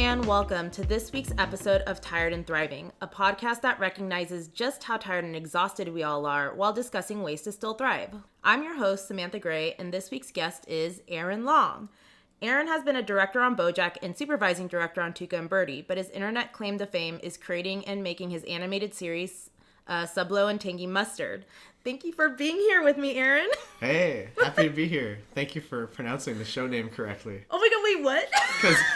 and welcome to this week's episode of Tired and Thriving, a podcast that recognizes just how tired and exhausted we all are while discussing ways to still thrive. I'm your host, Samantha Gray, and this week's guest is Aaron Long. Aaron has been a director on BoJack and supervising director on Tuca and Birdie, but his internet claim to fame is creating and making his animated series, Sublo and Tangy Mustard. Thank you for being here with me, Aaron. Hey, happy to be here. Thank you for pronouncing the show name correctly. Oh my god, wait, what?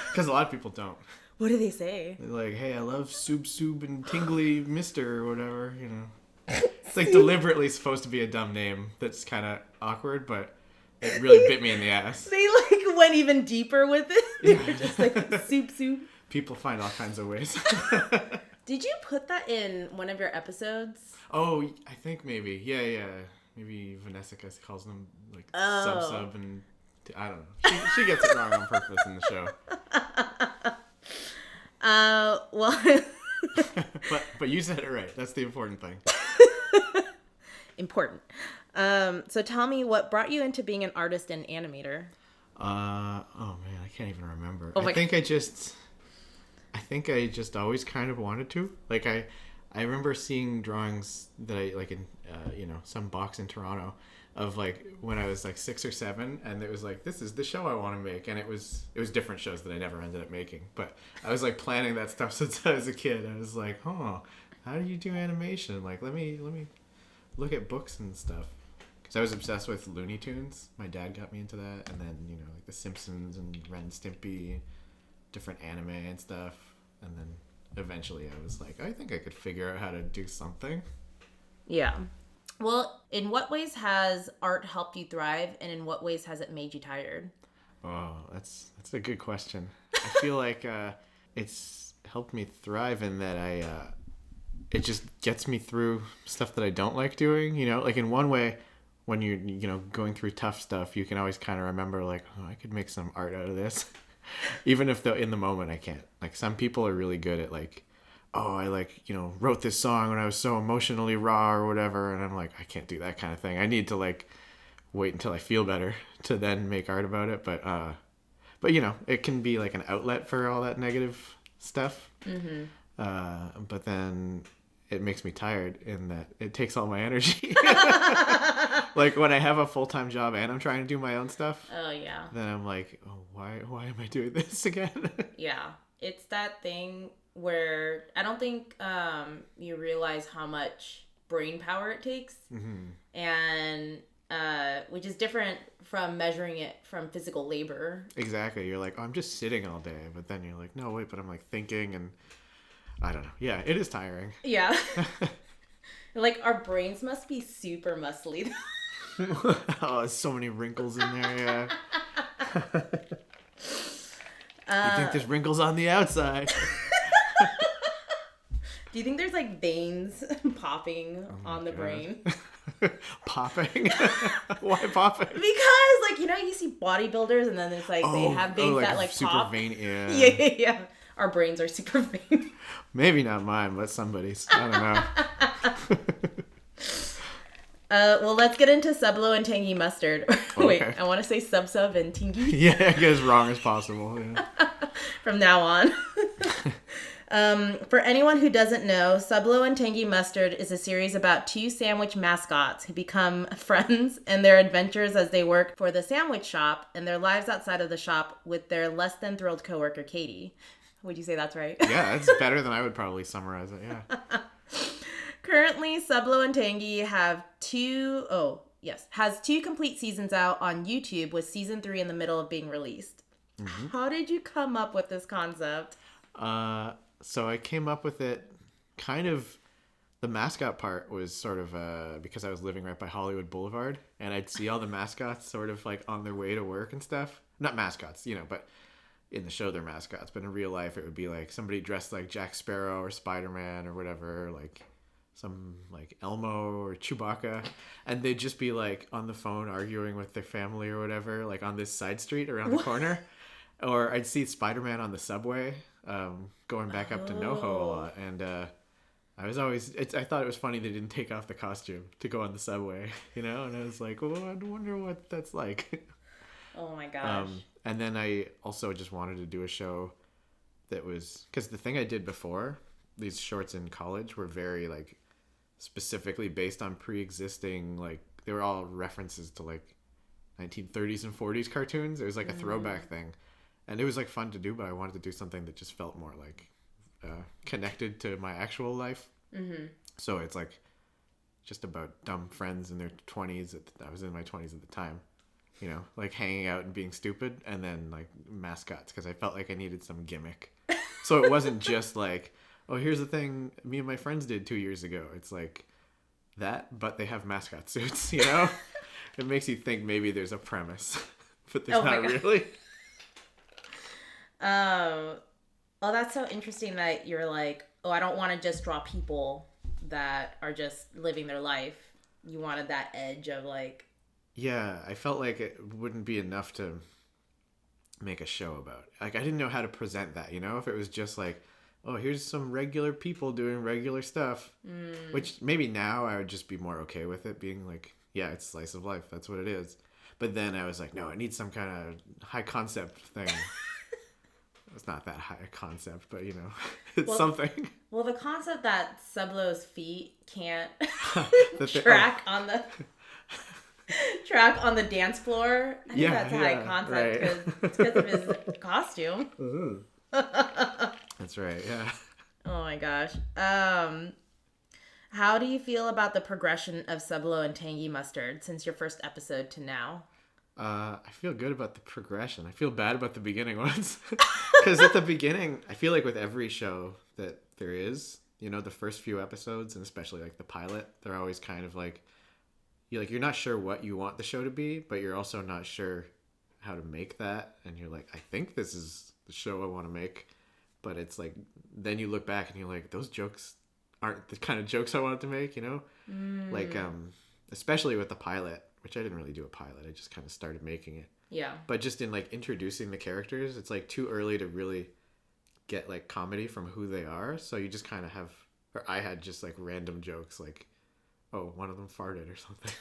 Because a lot of people don't. What do they say? They're like, hey, I love Soobsoob and Tingly Mustard or whatever, you know. It's like deliberately supposed to be a dumb name that's kind of awkward, but it really bit me in the ass. They like went even deeper with it. They were just like, Soobsoob. People find all kinds of ways. Did you put that in one of your episodes? Oh, I think maybe. Yeah. Maybe Vanessa calls them like Subsoob and I don't know. She gets it wrong on purpose in the show. Well. but you said it right. That's the important thing. Important. So tell me, what brought you into being an artist and animator? Oh man, I can't even remember. Oh my I think I just always kind of wanted to. Like I remember seeing drawings that I like in some box in Toronto of like when I was like 6 or 7, and it was like, this is the show I want to make, and it was different shows that I never ended up making, but I was like planning that stuff since I was a kid. I was like, how do you do animation? Like let me look at books and stuff, because I was obsessed with Looney Tunes. My dad got me into that, and then like The Simpsons and Ren and Stimpy, different anime and stuff, and then eventually I was like, I think I could figure out how to do something. Yeah. Well, in what ways has art helped you thrive, and in what ways has it made you tired? Oh, that's a good question. I feel like it's helped me thrive in that it just gets me through stuff that I don't like doing. Like in one way, when you're going through tough stuff, you can always kind of remember like, I could make some art out of this. Even if in the moment I can't. Like some people are really good at like, I wrote this song when I was so emotionally raw or whatever, and I'm like, I can't do that kind of thing. I need to like wait until I feel better to then make art about it. But it can be like an outlet for all that negative stuff. Mm-hmm. But then it makes me tired in that it takes all my energy. Like when I have a full-time job and I'm trying to do my own stuff. Oh yeah. Then I'm like, why am I doing this again? Yeah. It's that thing where I don't think you realize how much brain power it takes. Mm-hmm. And which is different from measuring it from physical labor. Exactly. You're like, I'm just sitting all day. But then you're like, no, wait, but I'm like thinking, and I don't know. Yeah, it is tiring. Yeah. Like our brains must be super muscly. Oh, there's so many wrinkles in there, yeah. You think there's wrinkles on the outside. Do you think there's like veins popping on the brain? Popping? Why popping? Because you see bodybuilders and then it's like they have veins that like super pop. Vein, yeah. Yeah. Our brains are super vain. Maybe not mine, but somebody's. I don't know. Well, let's get into Sublo and Tangy Mustard. Wait, Okay. I want to say Subsoob and Tingy. Yeah, get as wrong as possible. Yeah. From now on. For anyone who doesn't know, Sublo and Tangy Mustard is a series about 2 sandwich mascots who become friends and their adventures as they work for the sandwich shop and their lives outside of the shop with their less than thrilled coworker, Katie. Would you say that's right? Yeah, that's better than I would probably summarize it, yeah. Currently, Sublo and Tangy has 2 complete seasons out on YouTube, with season 3 in the middle of being released. Mm-hmm. How did you come up with this concept? So I came up with it kind of, the mascot part was sort of because I was living right by Hollywood Boulevard, and I'd see all the mascots sort of like on their way to work and stuff. Not mascots, but in the show they're mascots, but in real life it would be like somebody dressed like Jack Sparrow or Spider-Man or whatever, like some like Elmo or Chewbacca, and they'd just be like on the phone arguing with their family or whatever, like on this side street around the corner. Or I'd see Spider-Man on the subway going back up to NoHo a lot, and I thought it was funny they didn't take off the costume to go on the subway, and I was like, well, I wonder what that's like. Oh my gosh. And then I also just wanted to do a show that was, because the thing I did before, these shorts in college were very like specifically based on pre-existing, like they were all references to like 1930s and 40s cartoons. It was like a throwback thing, and it was like fun to do, but I wanted to do something that just felt more like connected to my actual life. So it's like just about dumb friends in their 20s. I was in my 20s at the time, you know, like hanging out and being stupid, and then like mascots, because I felt like I needed some gimmick. So it wasn't just like, oh, here's the thing me and my friends did 2 years ago. It's like that, but they have mascot suits, you know? It makes you think maybe there's a premise, but there's not really. Well, that's so interesting that you're like, oh, I don't want to just draw people that are just living their life. You wanted that edge of like... Yeah, I felt like it wouldn't be enough to make a show about. Like, I didn't know how to present that, you know? If it was just like, oh, here's some regular people doing regular stuff, which maybe now I would just be more okay with it being like, yeah, it's slice of life. That's what it is. But then I was like, no, it needs some kind of high concept thing. It's not that high a concept, but you know, it's something. Well, the concept that Sublo's feet can't track on the dance floor. I think that's a high concept because it's because of his costume. That's right. Yeah. Oh my gosh. How do you feel about the progression of Sublo and Tangy Mustard since your first episode to now? I feel good about the progression. I feel bad about the beginning ones. Because at the beginning, I feel like with every show that there is, you know, the first few episodes, and especially like the pilot, they're always kind of like, you're not sure what you want the show to be, but you're also not sure how to make that. And you're like, I think this is the show I want to make. But it's like, then you look back and you're like, those jokes aren't the kind of jokes I wanted to make, you know? Like, especially with the pilot, which I didn't really do a pilot. I just kind of started making it. Yeah. But just in like introducing the characters, it's like too early to really get like comedy from who they are. So you just kind of have, or I had just like random jokes like, oh, one of them farted or something.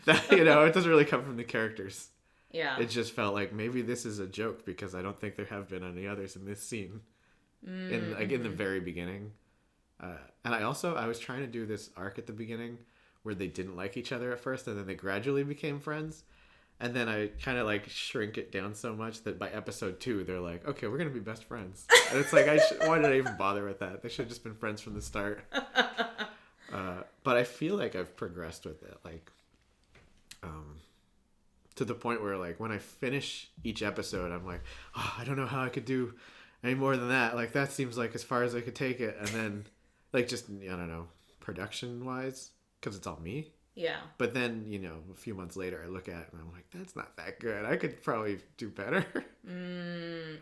That, you know, it doesn't really come from the characters. Yeah. It just felt like maybe this is a joke because I don't think there have been any others in this scene. In the very beginning. And I was trying to do this arc at the beginning where they didn't like each other at first and then they gradually became friends. And then I kind of like shrink it down so much that by episode 2, they're like, okay, we're going to be best friends. And it's like, why did I even bother with that? They should have just been friends from the start. But I feel like I've progressed with it. Like, to the point where like when I finish each episode, I'm like, oh, I don't know how I could do any more than that. Like that seems like as far as I could take it. And then like just, I don't know, production wise, because it's all me. Yeah. But then, you know, a few months later I look at it and I'm like, that's not that good. I could probably do better.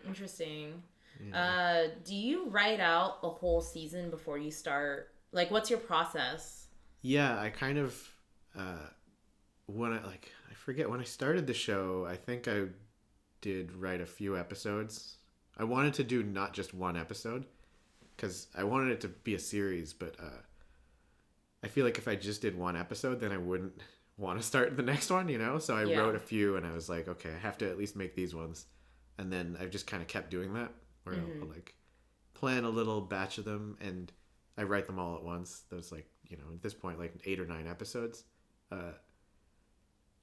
Interesting. Yeah. Do you write out a whole season before you start? Like, what's your process? Yeah, I kind of, I forget when I started the show, I think I did write a few episodes. I wanted to do not just one episode because I wanted it to be a series, but I feel like if I just did one episode, then I wouldn't want to start the next one, you know? So I wrote a few and I was like, okay, I have to at least make these ones. And then I've just kind of kept doing that where I'll like plan a little batch of them and I write them all at once. There's like, you know, at this point, like 8 or 9 episodes.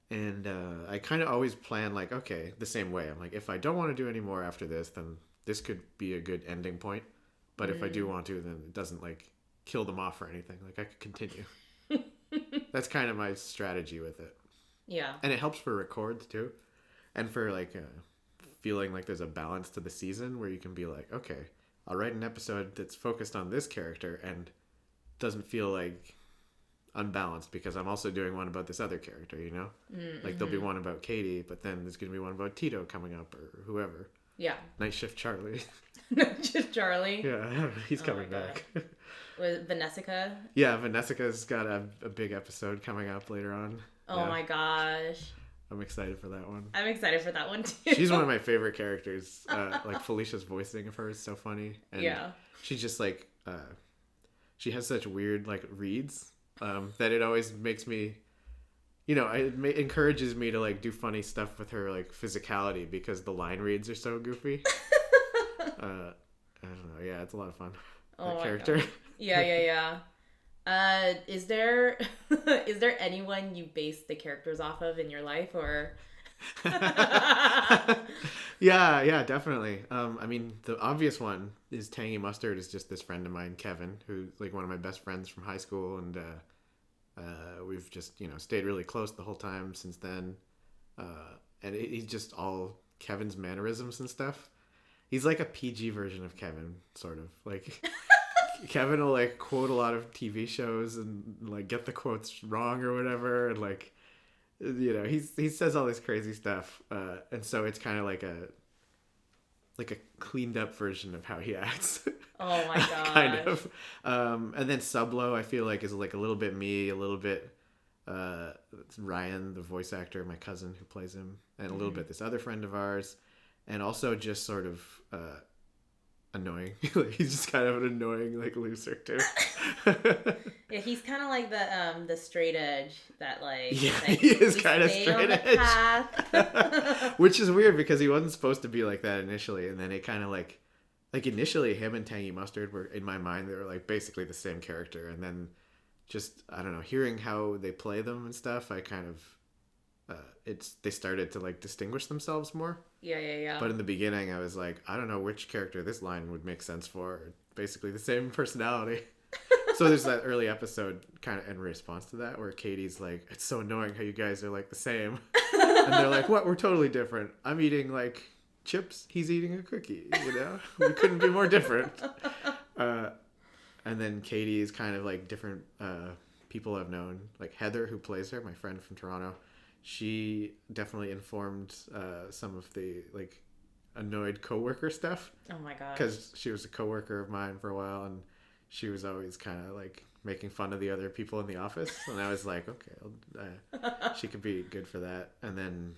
And I kind of always plan like, okay, the same way. I'm like, if I don't want to do any more after this, then this could be a good ending point. But if I do want to, then it doesn't like kill them off or anything. Like I could continue. That's kind of my strategy with it. Yeah. And it helps for records too. And for like feeling like there's a balance to the season where you can be like, okay, I'll write an episode that's focused on this character and doesn't feel like unbalanced because I'm also doing one about this other character, you know? Like there'll be one about Katie, but then there's going to be one about Tito coming up or whoever. Yeah. Night Shift Charlie. Night Shift Charlie? Yeah, he's coming back. With Vanessica? Yeah, Vanessica's got a big episode coming up later on. Oh my gosh. I'm excited for that one. I'm excited for that one too. She's one of my favorite characters. Like Felicia's voicing of her is so funny. And she's just like, she has such weird like reads that it always makes me, you know, it encourages me to like do funny stuff with her like physicality because the line reads are so goofy. I don't know. Yeah, it's a lot of fun. Oh That my character. God. Yeah. Is there is there anyone you base the characters off of in your life, or? Yeah, definitely. I mean, the obvious one is Tangy Mustard is just this friend of mine, Kevin, who's like one of my best friends from high school, and we've just stayed really close the whole time since then. And he's just all Kevin's mannerisms and stuff. He's like a PG version of Kevin, sort of like. Kevin will like quote a lot of TV shows and like get the quotes wrong or whatever, and like he says all this crazy stuff, and so it's kind of like a cleaned up version of how he acts. Oh my god. Kind of. And then Sublo, I feel like, is like a little bit me, a little bit it's Ryan, the voice actor, my cousin who plays him, and a little bit this other friend of ours, and also just sort of annoying. He's just kind of an annoying like loser too. Yeah, he's kind of like the straight edge that like he is kind of straight edge. Which is weird because he wasn't supposed to be like that initially, and then it kind of like initially him and Tangy Mustard were, in my mind, they were like basically the same character, and then just I don't know, hearing how they play them and stuff, I kind of they started to like distinguish themselves more. Yeah. But in the beginning, I was like, I don't know which character this line would make sense for. Basically the same personality. So there's that early episode kind of in response to that where Katie's like, it's so annoying how you guys are like the same. And they're like, what? We're totally different. I'm eating like chips. He's eating a cookie, We couldn't be more different. And then Katie is kind of like different people I've known. Like Heather, who plays her, my friend from Toronto. She definitely informed some of the like annoyed coworker stuff. Oh my god! Because she was a coworker of mine for a while, and she was always kind of like making fun of the other people in the office, and I was like, okay, she could be good for that. And then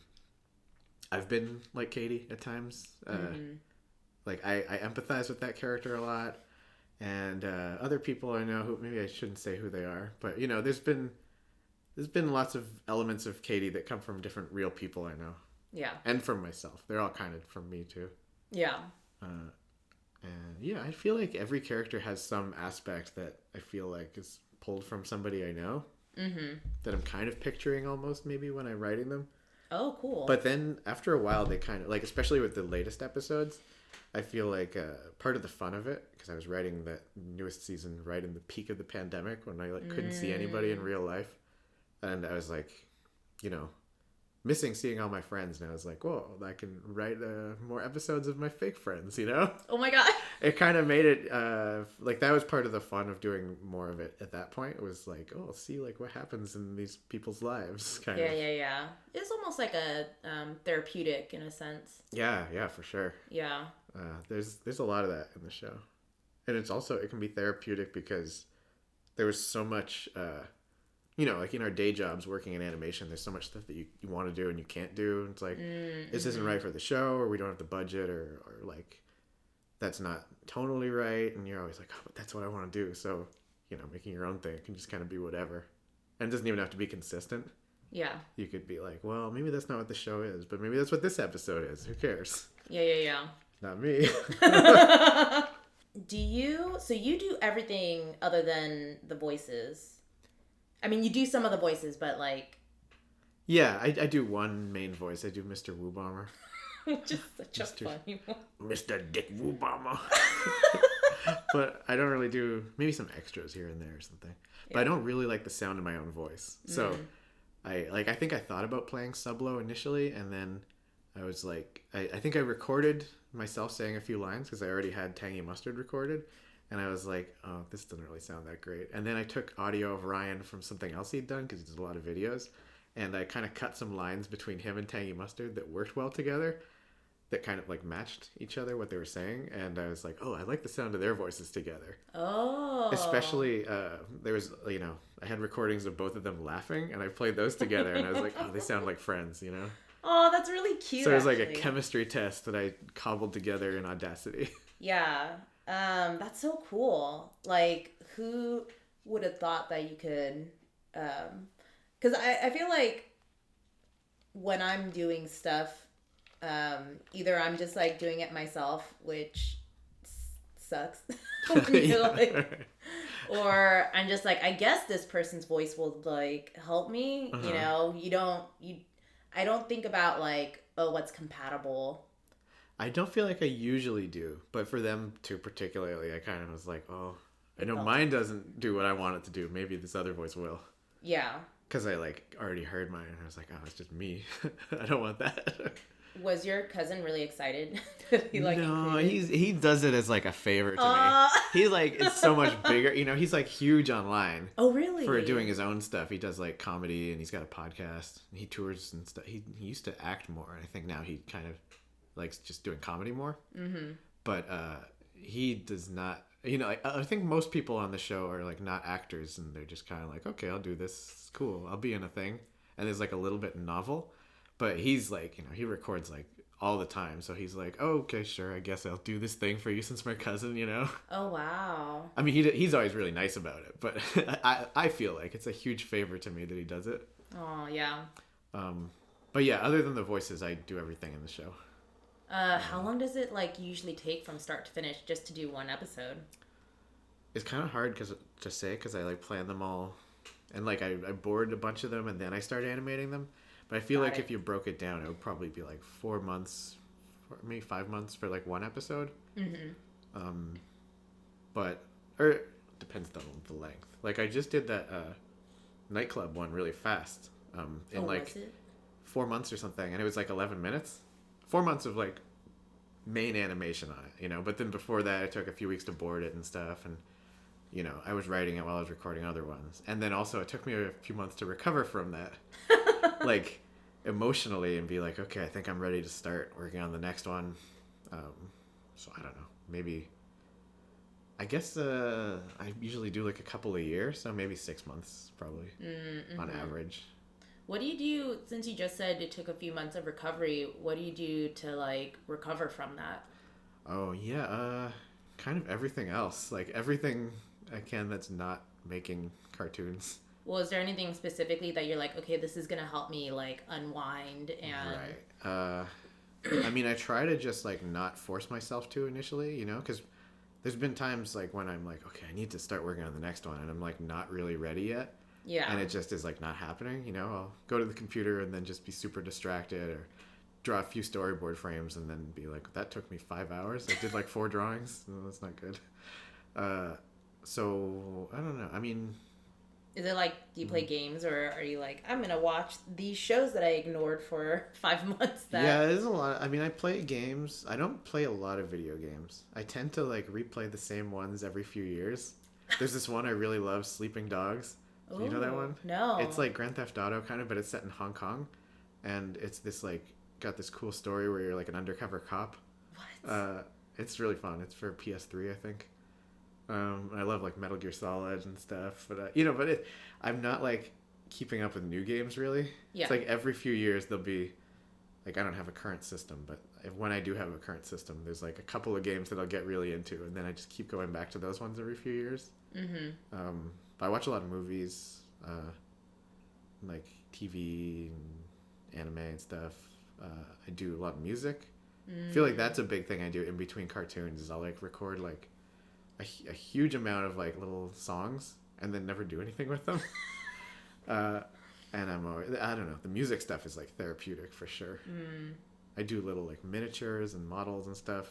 I've been like Katie at times. Like I empathize with that character a lot, and other people I know who maybe I shouldn't say who they are, but there's been lots of elements of Katie that come from different real people I know. Yeah. And from myself. They're all kind of from me too. Yeah. And yeah, I feel like every character has some aspect that I feel like is pulled from somebody I know. Mm-hmm. That I'm kind of picturing almost maybe when I'm writing them. Oh, cool. But then after a while they kind of, like especially with the latest episodes, I feel like part of the fun of it, because I was writing that newest season right in the peak of the pandemic when I like couldn't see anybody in real life. And I was like, missing seeing all my friends. And I was like, whoa, I can write more episodes of my fake friends, Oh my god. It kind of made it, like that was part of the fun of doing more of it at that point. It was like, oh, see like what happens in these people's lives. Kind of. Yeah. It's almost like a therapeutic in a sense. Yeah, for sure. Yeah. There's a lot of that in the show. And it's also, it can be therapeutic because there was so much... like in our day jobs working in animation, there's so much stuff that you want to do and you can't do. It's like, this isn't right for the show, or we don't have the budget, or like, that's not tonally right. And you're always like, oh, but that's what I want to do. So, making your own thing can just kind of be whatever. And it doesn't even have to be consistent. Yeah. You could be like, well, maybe that's not what the show is, but maybe that's what this episode is. Who cares? Yeah. Not me. So you do everything other than the voices? I mean, you do some of the voices, but like... Yeah, I do one main voice. I do Mr. Woo Bomber. Which is such a funny one. Mr. Dick Woo Bomber. But I don't really do... Maybe some extras here and there or something. But I don't really like the sound of my own voice. So I think I thought about playing Sublo initially, and then I was like... I think I recorded myself saying a few lines because I already had Tangy Mustard recorded. And I was like, oh, this doesn't really sound that great. And then I took audio of Ryan from something else he'd done, because he does a lot of videos. And I kind of cut some lines between him and Tangy Mustard that worked well together, that kind of like matched each other, what they were saying. And I was like, oh, I like the sound of their voices together. Oh. Especially, there was, I had recordings of both of them laughing, and I played those together. And I was like, oh, they sound like friends, Oh, that's really cute. So it was like a chemistry test that I cobbled together in Audacity. Yeah. That's so cool. Like, who would have thought that you could, because I feel like when I'm doing stuff, either I'm just like doing it myself, which sucks. When you're like, or I'm just like, I guess this person's voice will like help me. You know, I don't think about like, oh, what's compatible. I don't feel like I usually do, but for them too particularly, I kind of was like, oh, I know mine doesn't do what I want it to do. Maybe this other voice will. Yeah. Because I like already heard mine, and I was like, oh, it's just me. I don't want that. Was your cousin really excited? No, he does it as like a favor to me. He like is so much bigger. You know, he's like huge online. Oh, really? For doing his own stuff. He does like comedy, and he's got a podcast. He tours and stuff. He used to act more, and I think now he kind of likes just doing comedy more. Mm-hmm. But he does not. You know, I think most people on the show are like not actors, and they're just kind of like, okay, I'll do this. It's cool. I'll be in a thing, and there's like a little bit novel. But he's like, you know, he records like all the time. So he's like, oh, okay, sure. I guess I'll do this thing for you since my cousin, you know? Oh, wow. I mean, he's always really nice about it. But I feel like it's a huge favor to me that he does it. Oh, yeah. But yeah, other than the voices, I do everything in the show. How long does it like usually take from start to finish just to do one episode? It's kind of hard to say because I like plan them all. And like I board a bunch of them and then I start animating them. But I feel like if you broke it down, it would probably be like 4 months, or maybe 5 months for like one episode. Mm-hmm. Or it depends on the length. Like I just did that nightclub one really fast in like 4 months or something, and it was like 11 minutes. 4 months of like main animation on it, you know. But then before that, it took a few weeks to board it and stuff, and you know, I was writing it while I was recording other ones, and then also it took me a few months to recover from that. Like emotionally and be like, okay, I think I'm ready to start working on the next one. So I don't know, maybe I guess I usually do like a couple a year, so maybe 6 months probably on average. What do you do, since you just said it took a few months of recovery, what do you do to like recover from that? Oh yeah, kind of everything else, like everything I can that's not making cartoons. Well, is there anything specifically that you're like, okay, this is going to help me, like, unwind and... Right. I mean, I try to just, like, not force myself to initially, you know? Because there's been times, like, when I'm like, okay, I need to start working on the next one, and I'm, like, not really ready yet. Yeah. And it just is, like, not happening, you know? I'll go to the computer and then just be super distracted or draw a few storyboard frames and then be like, that took me 5 hours. I did, like, 4 drawings. No, that's not good. So, I don't know. I mean... Is it like, do you play games, or are you like, I'm going to watch these shows that I ignored for 5 months? Yeah, there's a lot. I mean, I play games. I don't play a lot of video games. I tend to, like, replay the same ones every few years. There's this one I really love, Sleeping Dogs. Do you know that one? No. It's like Grand Theft Auto, kind of, but it's set in Hong Kong. And it's this, like, got this cool story where you're, like, an undercover cop. What? It's really fun. It's for PS3, I think. I love like Metal Gear Solid and stuff, but you know, I'm not like keeping up with new games really. Yeah. It's like every few years there'll be like, I don't have a current system, but when I do have a current system, there's like a couple of games that I'll get really into, and then I just keep going back to those ones every few years. Mm-hmm. But I watch a lot of movies, like TV and anime and stuff. I do a lot of music. I feel like that's a big thing I do in between cartoons is I'll like record like a huge amount of like little songs and then never do anything with them. And I'm always, I don't know, the music stuff is like therapeutic for sure. I do little like miniatures and models and stuff.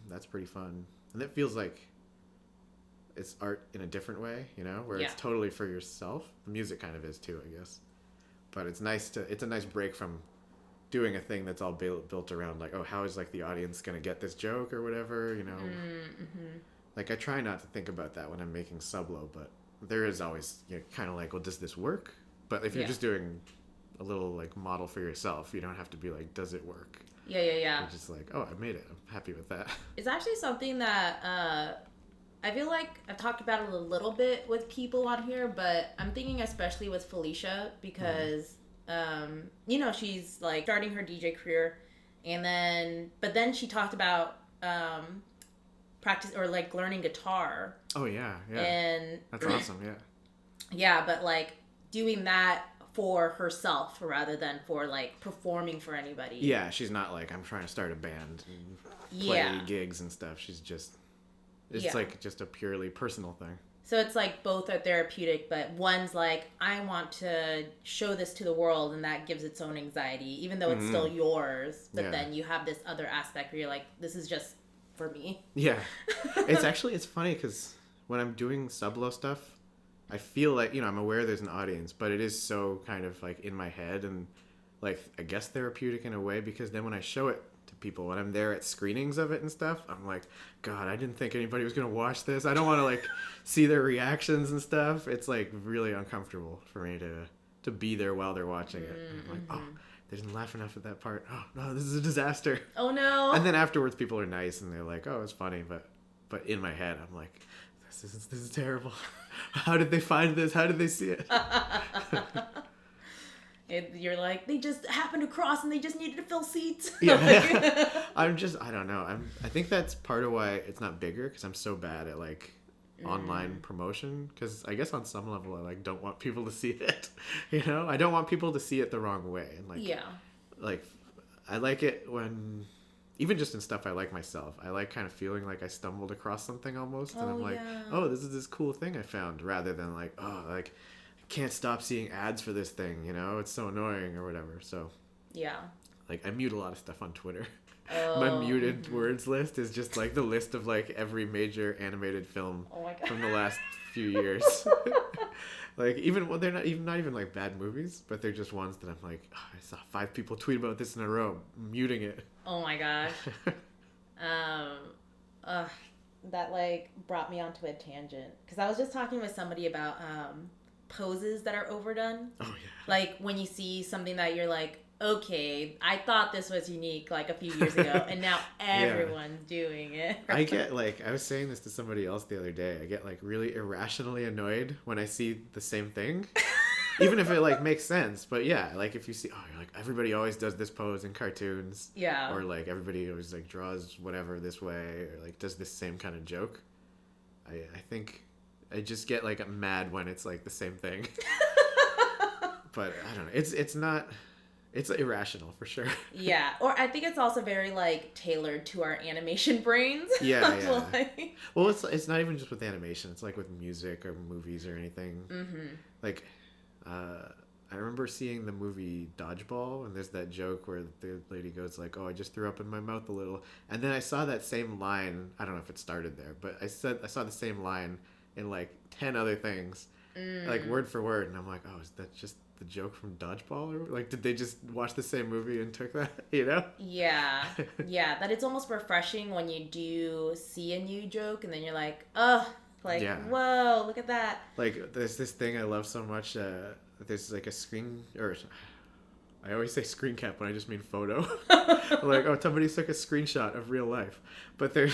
That's pretty fun. And it feels like it's art in a different way, you know, where it's totally for yourself. The music kind of is too, I guess. But it's a nice break from doing a thing that's all built around like, oh, how is like the audience gonna get this joke or whatever, you know. Like I try not to think about that when I'm making Sublo, but there is always, you know, kind of like, well, does this work? But if you're just doing a little like model for yourself, you don't have to be like, does it work? Yeah. You're just like, oh, I made it, I'm happy with that. It's actually something that I feel like I've talked about it a little bit with people on here, but I'm thinking especially with Felicia because you know, she's like starting her DJ career, but then she talked about practice or like learning guitar. Oh yeah, and that's awesome. Yeah, but like doing that for herself rather than for like performing for anybody. Yeah, she's not like, I'm trying to start a band and play gigs and stuff. She's just, it's like just a purely personal thing. So it's like both are therapeutic, but one's like, I want to show this to the world, and that gives its own anxiety, even though it's still yours. But then you have this other aspect where you're like, this is just for me. Yeah. It's funny because when I'm doing Sublo stuff, I feel like, I'm aware there's an audience, but it is so kind of like in my head and like, I guess therapeutic in a way, because then when I show it to people, when I'm there at screenings of it and stuff, I'm like, God, I didn't think anybody was going to watch this. I don't want to like see their reactions and stuff. It's like really uncomfortable for me to be there while they're watching it. And I'm like, oh, they didn't laugh enough at that part. Oh no, this is a disaster. Oh no. And then afterwards people are nice and they're like, oh, it's funny. But in my head, I'm like, this is terrible. How did they find this? How did they see it? You're like, they just happened to cross and they just needed to fill seats. Yeah. I don't know. I think that's part of why it's not bigger, because I'm so bad at like online promotion, because I guess on some level I like don't want people to see it. I don't want people to see it the wrong way. And like I like it when, even just in stuff I like myself, I like kind of feeling like I stumbled across something almost, and I'm like, oh, this is this cool thing I found, rather than like, oh, like I can't stop seeing ads for this thing, it's so annoying or whatever. So like I mute a lot of stuff on Twitter. My muted words list is just like the list of like every major animated film from the last few years. Like even they're not even like bad movies, but they're just ones that I'm like, oh, I saw 5 people tweet about this in a row. I'm muting it. Oh my gosh. That like brought me onto a tangent, because I was just talking with somebody about poses that are overdone. Oh yeah. Like when you see something that you're like, okay, I thought this was unique like a few years ago, and now everyone's doing it. I get like, I was saying this to somebody else the other day, I get like really irrationally annoyed when I see the same thing. Even if it like makes sense, but like if you see, you're like, everybody always does this pose in cartoons. Yeah. Or like everybody always like draws whatever this way, or like does this same kind of joke. I think I just get like mad when it's like the same thing. But I don't know. It's irrational for sure. Yeah. Or I think it's also very like tailored to our animation brains. Yeah. Well, it's not even just with animation. It's like with music or movies or anything. Mm-hmm. Like, I remember seeing the movie Dodgeball, and there's that joke where the lady goes like, oh, I just threw up in my mouth a little. And then I saw that same line. I don't know if it started there, but I saw the same line in like 10 other things, like word for word. And I'm like, oh, is that just the joke from Dodgeball? Or like, did they just watch the same movie and took that, Yeah. That it's almost refreshing when you do see a new joke and then you're like, oh, like, whoa, look at that. Like, there's this thing I love so much. There's like a screen, or I always say screen cap when I just mean photo. Like, oh, somebody took a screenshot of real life. But the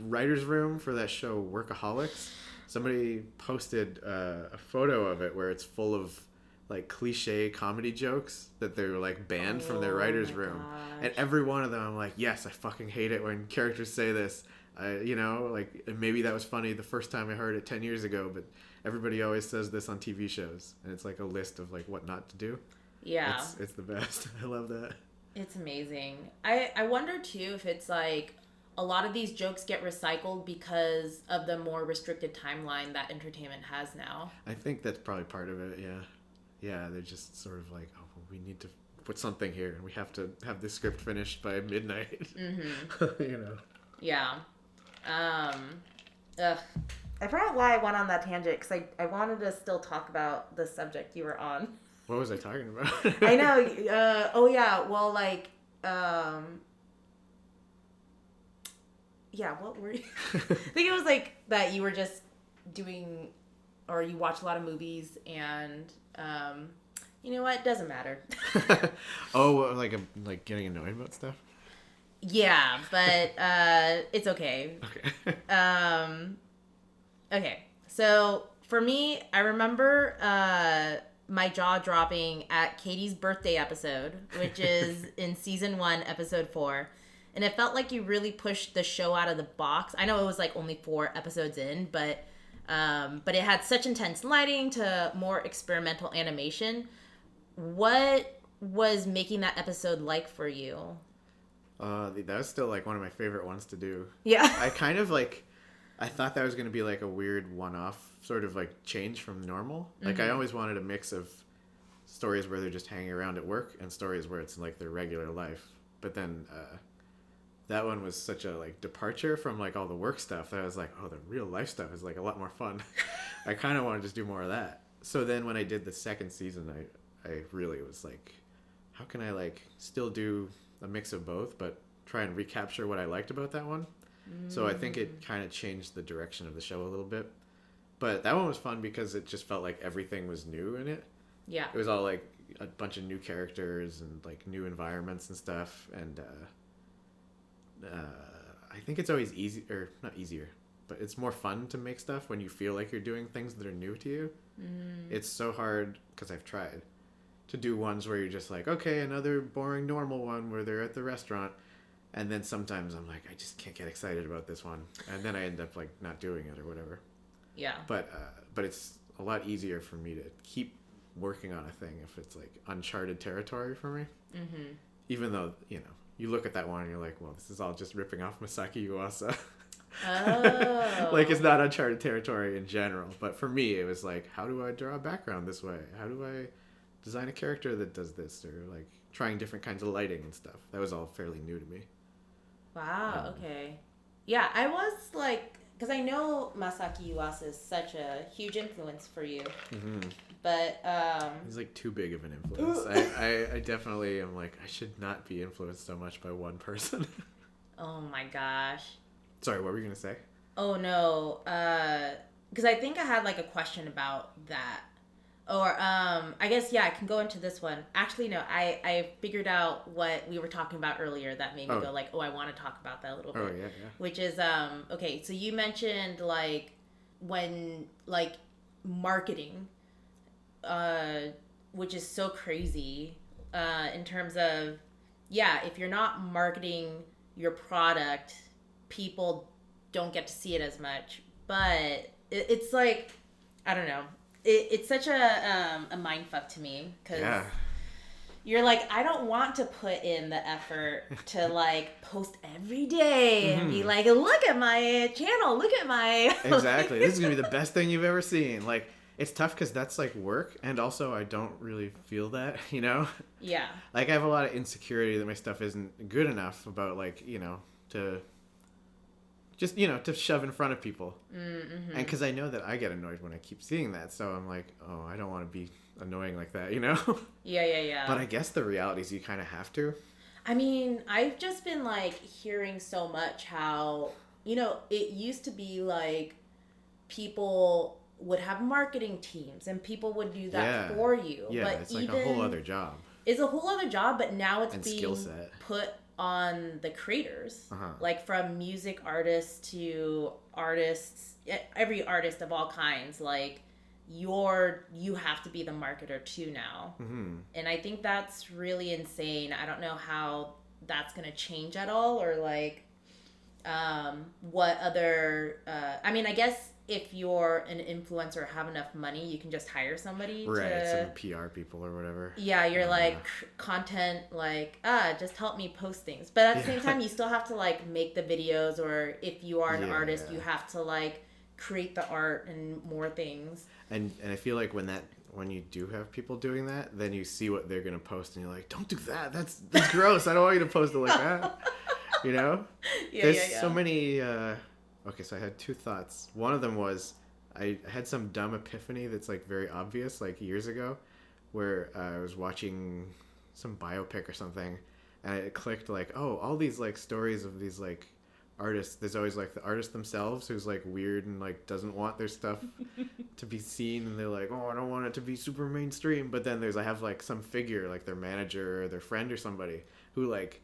writer's room for that show Workaholics, somebody posted a photo of it where it's full of like cliche comedy jokes that they're like banned from their writer's room. Gosh. And every one of them, I'm like, yes, I fucking hate it when characters say this. Like maybe that was funny the first time I heard it 10 years ago, but everybody always says this on TV shows, and it's like a list of like what not to do. Yeah. It's the best. I love that. It's amazing. I wonder too if it's like a lot of these jokes get recycled because of the more restricted timeline that entertainment has now. I think that's probably part of it, yeah. Yeah, they're just sort of like, oh, well, we need to put something here, and we have to have this script finished by midnight. Mm-hmm. Yeah. I forgot why I went on that tangent, because I wanted to still talk about the subject you were on. What was I talking about? I know. Oh, yeah. Well, like, yeah, what were you? I think it was like that you were just doing, or you watch a lot of movies, and you know what? It doesn't matter. Oh, like getting annoyed about stuff? Yeah, but it's okay. Okay. Okay. So for me, I remember my jaw dropping at Katie's birthday episode, which is in season 1, episode 4. And it felt like you really pushed the show out of the box. I know it was like only 4 episodes in, but But it had such intense lighting to more experimental animation. What was making that episode like for you? That was still like one of my favorite ones to do. Yeah. I kind of like, I thought that was going to be like a weird one-off sort of like change from normal. Like I always wanted a mix of stories where they're just hanging around at work and stories where it's like their regular life. But then that one was such a like departure from like all the work stuff that I was like, oh, the real life stuff is like a lot more fun. I kind of want to just do more of that. So then when I did the second season, I really was like, how can I like still do a mix of both, but try and recapture what I liked about that one. So I think it kind of changed the direction of the show a little bit. But that one was fun because it just felt like everything was new in it. Yeah. It was all like a bunch of new characters and like new environments and stuff. And I think it's always easy, or not easier, but it's more fun to make stuff when you feel like you're doing things that are new to you. It's so hard, because I've tried, to do ones where you're just like, okay, another boring normal one where they're at the restaurant. And then sometimes I'm like, I just can't get excited about this one. And then I end up like not doing it or whatever. Yeah. But it's a lot easier for me to keep working on a thing if it's like uncharted territory for me. Even though, you know, you look at that one and you're like, well, this is all just ripping off Masaki Yuasa. Oh. Like, it's not uncharted territory in general. But for me, it was like, how do I draw a background this way? How do I design a character that does this? Or like trying different kinds of lighting and stuff. That was all fairly new to me. Wow, okay. Yeah, I was like, because I know Masaki Yuasa is such a huge influence for you. But, he's like too big of an influence. I definitely am like, I should not be influenced so much by one person. oh my gosh. Sorry, what were you going to say? Oh no, because I think I had like a question about that. Or, I guess, yeah, I can go into this one. Actually, no, I figured out what we were talking about earlier that made me go like, oh, I want to talk about that a little bit. Oh, yeah. Which is, okay, so you mentioned, like, when, like, marketing, which is so crazy, in terms of, yeah, if you're not marketing your product, people don't get to see it as much. But it's like, I don't know. It's such a mind fuck to me because you're like, I don't want to put in the effort to like post every day and be like, look at my channel, look at my exactly. This is gonna be the best thing you've ever seen. Like, it's tough because that's like work, and also I don't really feel that, you know. Yeah. Like, I have a lot of insecurity that my stuff isn't good enough about, like, you know, to just, you know, to shove in front of people. And because I know that I get annoyed when I keep seeing that. So I'm like, oh, I don't want to be annoying like that, you know? Yeah. But I guess the reality is you kind of have to. I mean, I've just been like hearing so much how, you know, it used to be like people would have marketing teams and people would do that for you. Yeah, but it's like a whole other job. It's a whole other job, but now it's and being put on the creators, like from music artists to artists, every artist of all kinds. Like you have to be the marketer too now, and I think that's really insane. I don't know how that's gonna change at all, or like what other. I mean, I guess if you're an influencer or have enough money, you can just hire somebody. Right, some PR people or whatever. Yeah, you're like content, like, just help me post things. But at the same time, you still have to like make the videos, or if you are an artist, you have to like create the art and more things. And I feel like when you do have people doing that, then you see what they're gonna post and you're like, don't do that. That's gross. I don't want you to post it like that. You know? There's so many okay, so I had two thoughts. One of them was I had some dumb epiphany that's like very obvious, like years ago, where I was watching some biopic or something, and it clicked like, oh, all these like stories of these like artists. There's always like the artist themselves who's like weird and like doesn't want their stuff to be seen, and they're like, oh, I don't want it to be super mainstream. But then I have like some figure, like their manager or their friend or somebody, who like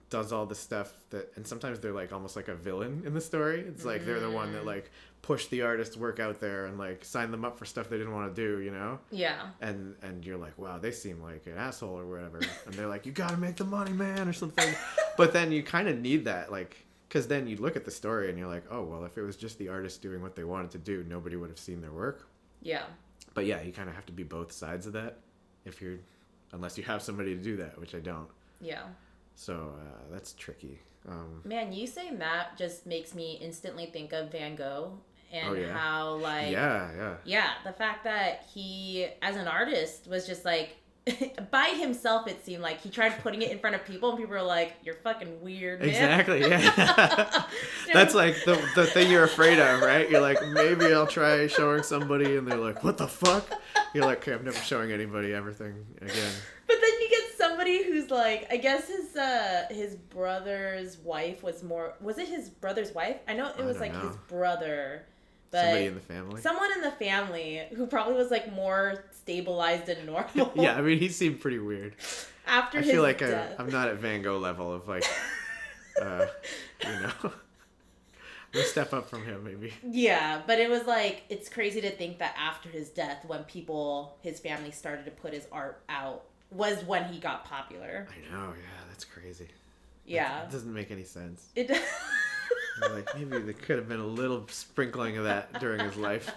does all the stuff that, and sometimes they're like almost like a villain in the story. It's like they're the one that like pushed the artist's work out there and like signed them up for stuff they didn't want to do, you know? Yeah. And you're like, wow, they seem like an asshole or whatever. And they're like, you gotta make the money, man, or something. But then you kind of need that, like, Because then you look at the story and you're like, oh, well, if it was just the artist doing what they wanted to do, nobody would have seen their work. Yeah. But yeah, you kind of have to be both sides of that unless you have somebody to do that, which I don't. Yeah. So that's tricky. Man, you saying that just makes me instantly think of Van Gogh and yeah. how, like... Yeah. The fact that he, as an artist, was just, like, by himself, it seemed like. He tried putting it in front of people, and people were like, you're fucking weird, man. Exactly, yeah. That's, like, the thing you're afraid of, right? You're like, maybe I'll try showing somebody, and they're like, what the fuck? You're like, okay, I'm never showing anybody everything again. But then you get somebody who's like, I guess his brother's wife was it his brother's wife? I know it was his brother, but somebody in the family. Someone in the family who probably was like more stabilized and normal. Yeah, I mean, he seemed pretty weird. After I his feel like death. I'm not at Van Gogh level of like, I'm a step up from him maybe. Yeah, but it was like, it's crazy to think that after his death, when his family started to put his art out, was when he got popular. I know, yeah, that's crazy. Yeah. It doesn't make any sense. It does. Like, maybe there could have been a little sprinkling of that during his life.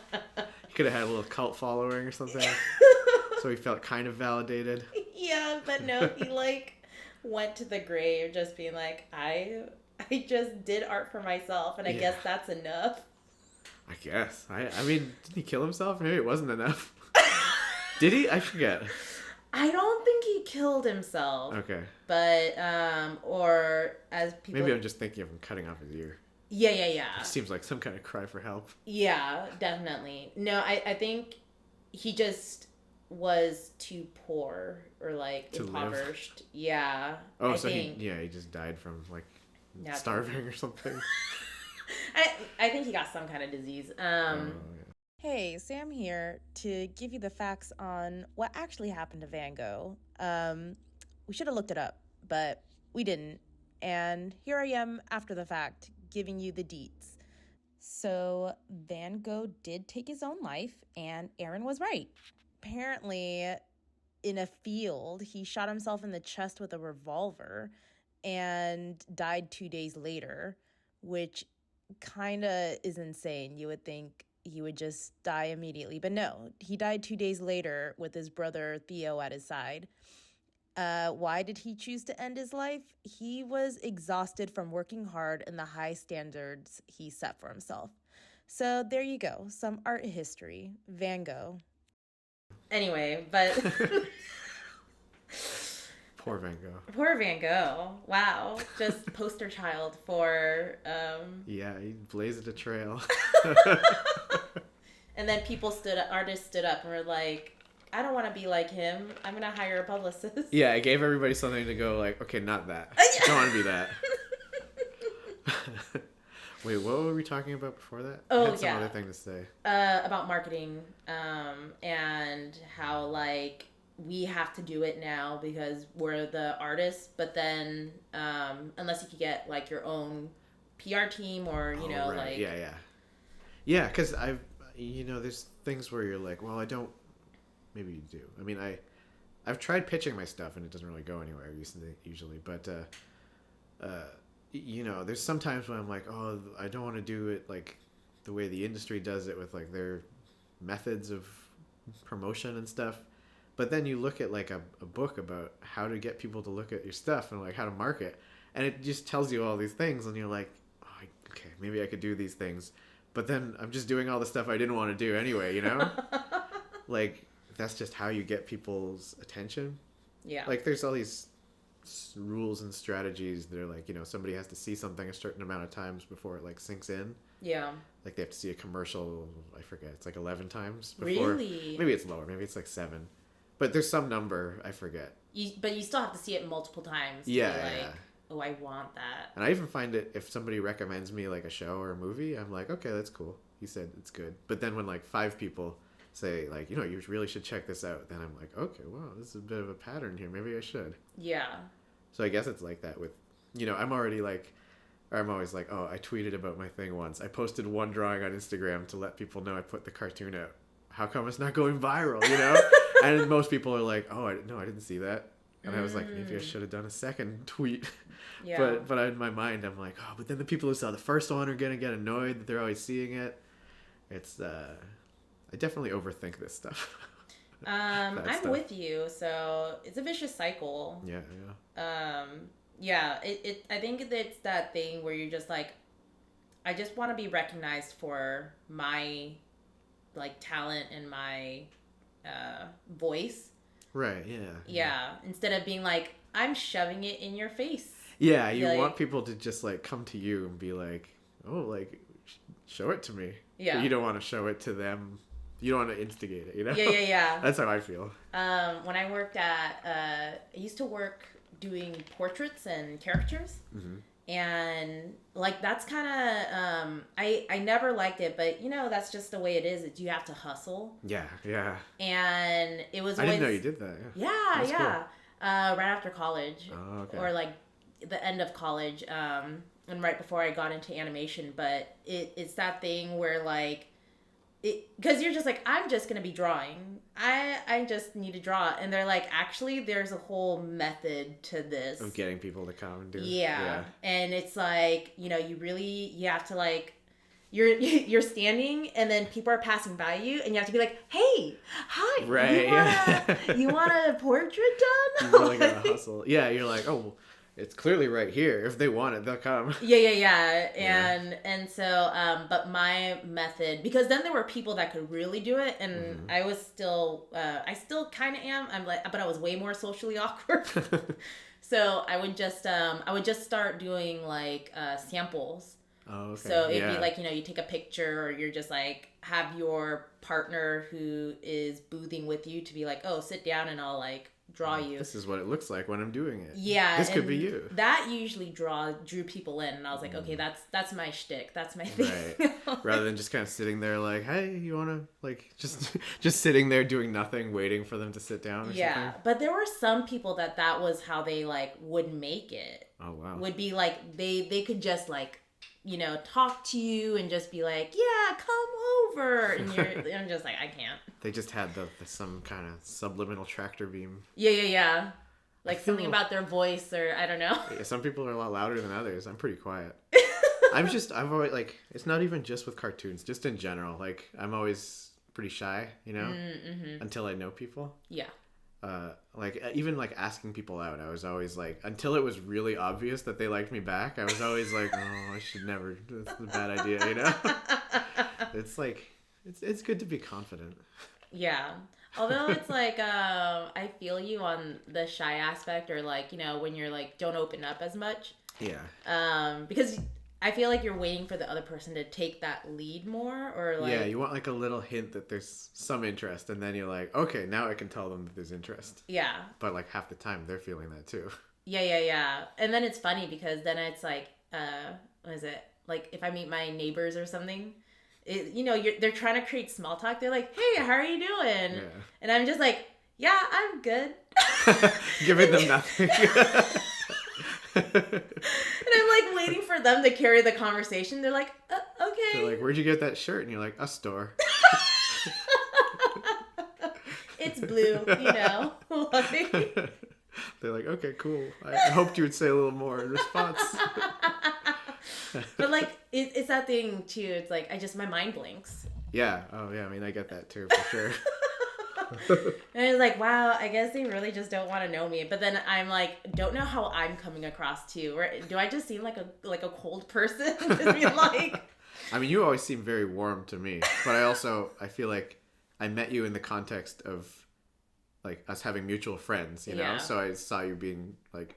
He could have had a little cult following or something. So he felt kind of validated. Yeah, but no, he like went to the grave just being like, I just did art for myself, and I guess that's enough. I guess. I mean, didn't he kill himself? Maybe it wasn't enough. Did he? I forget. I don't think he killed himself. Okay. But, or as people... Maybe I'm just thinking of him cutting off his ear. Yeah. It seems like some kind of cry for help. Yeah, definitely. No, I think he just was too poor or, like, to impoverished. Live. Yeah. Oh, he just died from, like, starving or something. I think he got some kind of disease. Yeah. Hey, Sam here to give you the facts on what actually happened to Van Gogh. We should have looked it up, but we didn't. And here I am after the fact, giving you the deets. So Van Gogh did take his own life, and Aaron was right. Apparently, in a field, he shot himself in the chest with a revolver and died 2 days later, which kind of is insane. You would think he would just die immediately. But no, he died 2 days later with his brother Theo at his side. Why did he choose to end his life? He was exhausted from working hard and the high standards he set for himself. So there you go, some art history. Van Gogh. Anyway, but... Poor Van Gogh. Poor Van Gogh. Wow. Just poster child for... Yeah, he blazed a trail. And then artists stood up and were like, I don't want to be like him. I'm going to hire a publicist. Yeah, it gave everybody something to go like, okay, not that. Don't want to be that. Wait, what were we talking about before that? Oh, I had some other thing to say. About marketing, and how, like, we have to do it now because we're the artists, but then, unless you could get, like, your own PR team or, right. like... Yeah, because there's things where you're like, well, I don't... Maybe you do. I mean, I've tried pitching my stuff and it doesn't really go anywhere usually, but... there's sometimes when I'm like, oh, I don't want to do it like the way the industry does it with like their methods of promotion and stuff. But then you look at like a book about how to get people to look at your stuff and like how to market, and it just tells you all these things, and you're like, oh, okay, maybe I could do these things. But then I'm just doing all the stuff I didn't want to do anyway, Like, that's just how you get people's attention. Yeah. Like, there's all these rules and strategies that are like, somebody has to see something a certain amount of times before it like sinks in. Yeah. Like they have to see a commercial, I forget, it's like 11 times before. Really? Maybe it's lower, maybe it's like 7. But there's some number, I forget. But you still have to see it multiple times to yeah, be like, yeah. Oh, I want that. And I even find it, if somebody recommends me like a show or a movie, I'm like, okay, that's cool. He said it's good. But then when like 5 people say like, you really should check this out, then I'm like, okay, wow, this is a bit of a pattern here. Maybe I should. Yeah. So I guess it's like that with, I'm already like, or I'm always like, oh, I tweeted about my thing once. I posted one drawing on Instagram to let people know I put the cartoon out. How come it's not going viral, And most people are like, oh, no, I didn't see that. And I was like, maybe I should have done a second tweet. Yeah. But in my mind, I'm like, oh, but then the people who saw the first one are going to get annoyed that they're always seeing it. It's, I definitely overthink this stuff. I'm with you. So it's a vicious cycle. Yeah. Yeah. I think it's that thing where you're just like, I just want to be recognized for my like talent and my voice. Right. Yeah. Yeah. Instead of being like, I'm shoving it in your face. Yeah. You like, want people to just like come to you and be like, oh, like show it to me. Yeah. But you don't want to show it to them. You don't want to instigate it, you know? Yeah. That's how I feel. When I worked at, I used to work doing portraits and caricatures. Mm-hmm. And like, that's kind of, I never liked it, but you know, that's just the way it is. You have to hustle. Yeah. And it was always... I didn't know you did that. Yeah. That's cool. Right after college. Oh, okay. Or like the end of college. And right before I got into animation. But it's that thing where like, because you're just like, I'm just going to be drawing. I just need to draw. And they're like, actually, there's a whole method to this. Of getting people to come and do it. Yeah. And it's like, you know, you have to like, you're standing and then people are passing by you and you have to be like, hey, hi. Right. You want a portrait done? You really gotta hustle. Yeah, you're like, oh, it's clearly right here. If they want it, they'll come. Yeah. And so, but my method, because then there were people that could really do it, and I was still, I still kind of am. I'm like, but I was way more socially awkward. So I would just start doing like samples. Oh, okay. So it'd be like, you know, you take a picture, or you're just like, have your partner who is boothing with you to be like, oh, sit down and I'll like draw you. This is what it looks like when I'm doing it. Yeah. This could be you. That usually drew people in, and I was like, okay, that's my shtick. That's my thing. Right. Rather than just kind of sitting there like, hey, you want to, like, just sitting there doing nothing, waiting for them to sit down or something. But there were some people that was how they like would make it. Oh, wow. Would be like, they could just like, you know, talk to you and just be like, yeah, come over. And I'm just like, I can't. They just had the some kind of subliminal tractor beam. Yeah. Like something about their voice, or I don't know. Yeah, some people are a lot louder than others. I'm pretty quiet. I've always, like, it's not even just with cartoons, just in general. Like, I'm always pretty shy, you know, until I know people. Yeah. Like, even like asking people out, I was always like, until it was really obvious that they liked me back, I was always like, oh, I should never, that's a bad idea, you know? It's like, it's good to be confident. Yeah. Although it's like, I feel you on the shy aspect, or like, you know, when you're like, don't open up as much. Yeah. Because I feel like you're waiting for the other person to take that lead more, or like... Yeah, you want like a little hint that there's some interest, and then you're like, okay, now I can tell them that there's interest. Yeah. But like half the time they're feeling that too. Yeah. And then it's funny because then it's like, what is it? Like if I meet my neighbors or something, you know, they're trying to create small talk. They're like, hey, how are you doing? Yeah. And I'm just like, yeah, I'm good. Giving them nothing. And I'm like waiting for them to carry the conversation. They're like, okay. They're like, where'd you get that shirt? And you're like, a store. It's blue, you know. They're like, okay, cool. I hoped you would say a little more in response. But like, it's that thing too. It's like, my mind blinks. Yeah. Oh yeah. I mean, I get that too, for sure. And it's like, wow, I guess they really just don't want to know me. But then I'm like, don't know how I'm coming across too. Or do I just seem like a cold person? Just be like... I mean, you always seem very warm to me, but I feel like I met you in the context of like us having mutual friends, you know? Yeah. So I saw you being like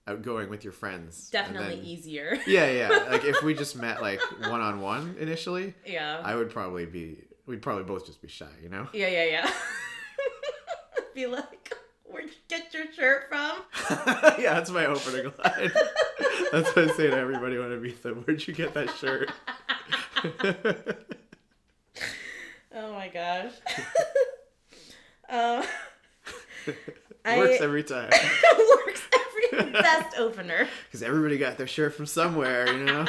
outgoing with your friends. Definitely easier. Yeah. Like if we just met like one-on-one initially, yeah, we'd probably both just be shy, you know? Yeah. Be like, where'd you get your shirt from? Yeah, that's my opening line. That's what I say to everybody when I meet them. Where'd you get that shirt? Oh my gosh. Works every time. Works every best opener. Because everybody got their shirt from somewhere, you know?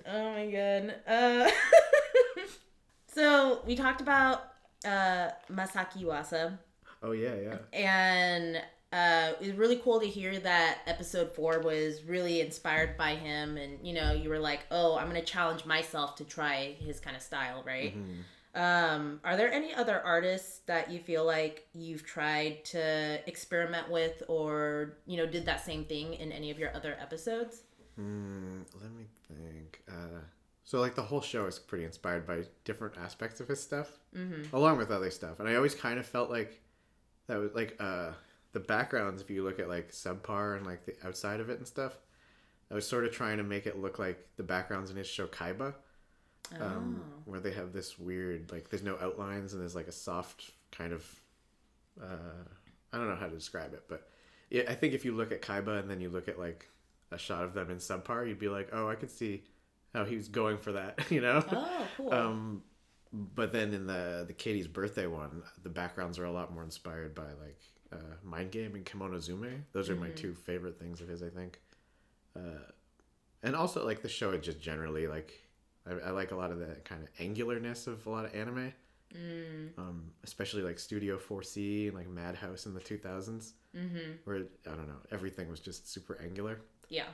Oh my god. So we talked about Masaki Yuasa. Oh, yeah. And it was really cool to hear that episode 4 was really inspired by him. And, you were like, oh, I'm going to challenge myself to try his kind of style, right? Are there any other artists that you feel like you've tried to experiment with or, did that same thing in any of your other episodes? Let me think. So, like, the whole show is pretty inspired by different aspects of his stuff, along with other stuff. And I always kind of felt like that was, like, the backgrounds, if you look at, like, Subpar and, like, the outside of it and stuff, I was sort of trying to make it look like the backgrounds in his show Kaiba. Where they have this weird, like, there's no outlines and there's like a soft kind of I don't know how to describe it, but I think if you look at Kaiba and then you look at like a shot of them in Subpar, you'd be like, oh, I could see how he was going for that. Oh, cool. But then in the Katie's birthday one, the backgrounds are a lot more inspired by like Mind Game and Kimono Zume. Those are my two favorite things of his, I think. And also like the show just generally, like, I like a lot of the kind of angularness of a lot of anime, especially like Studio 4C and like Madhouse in the 2000s, where I don't know, everything was just super angular. Yeah,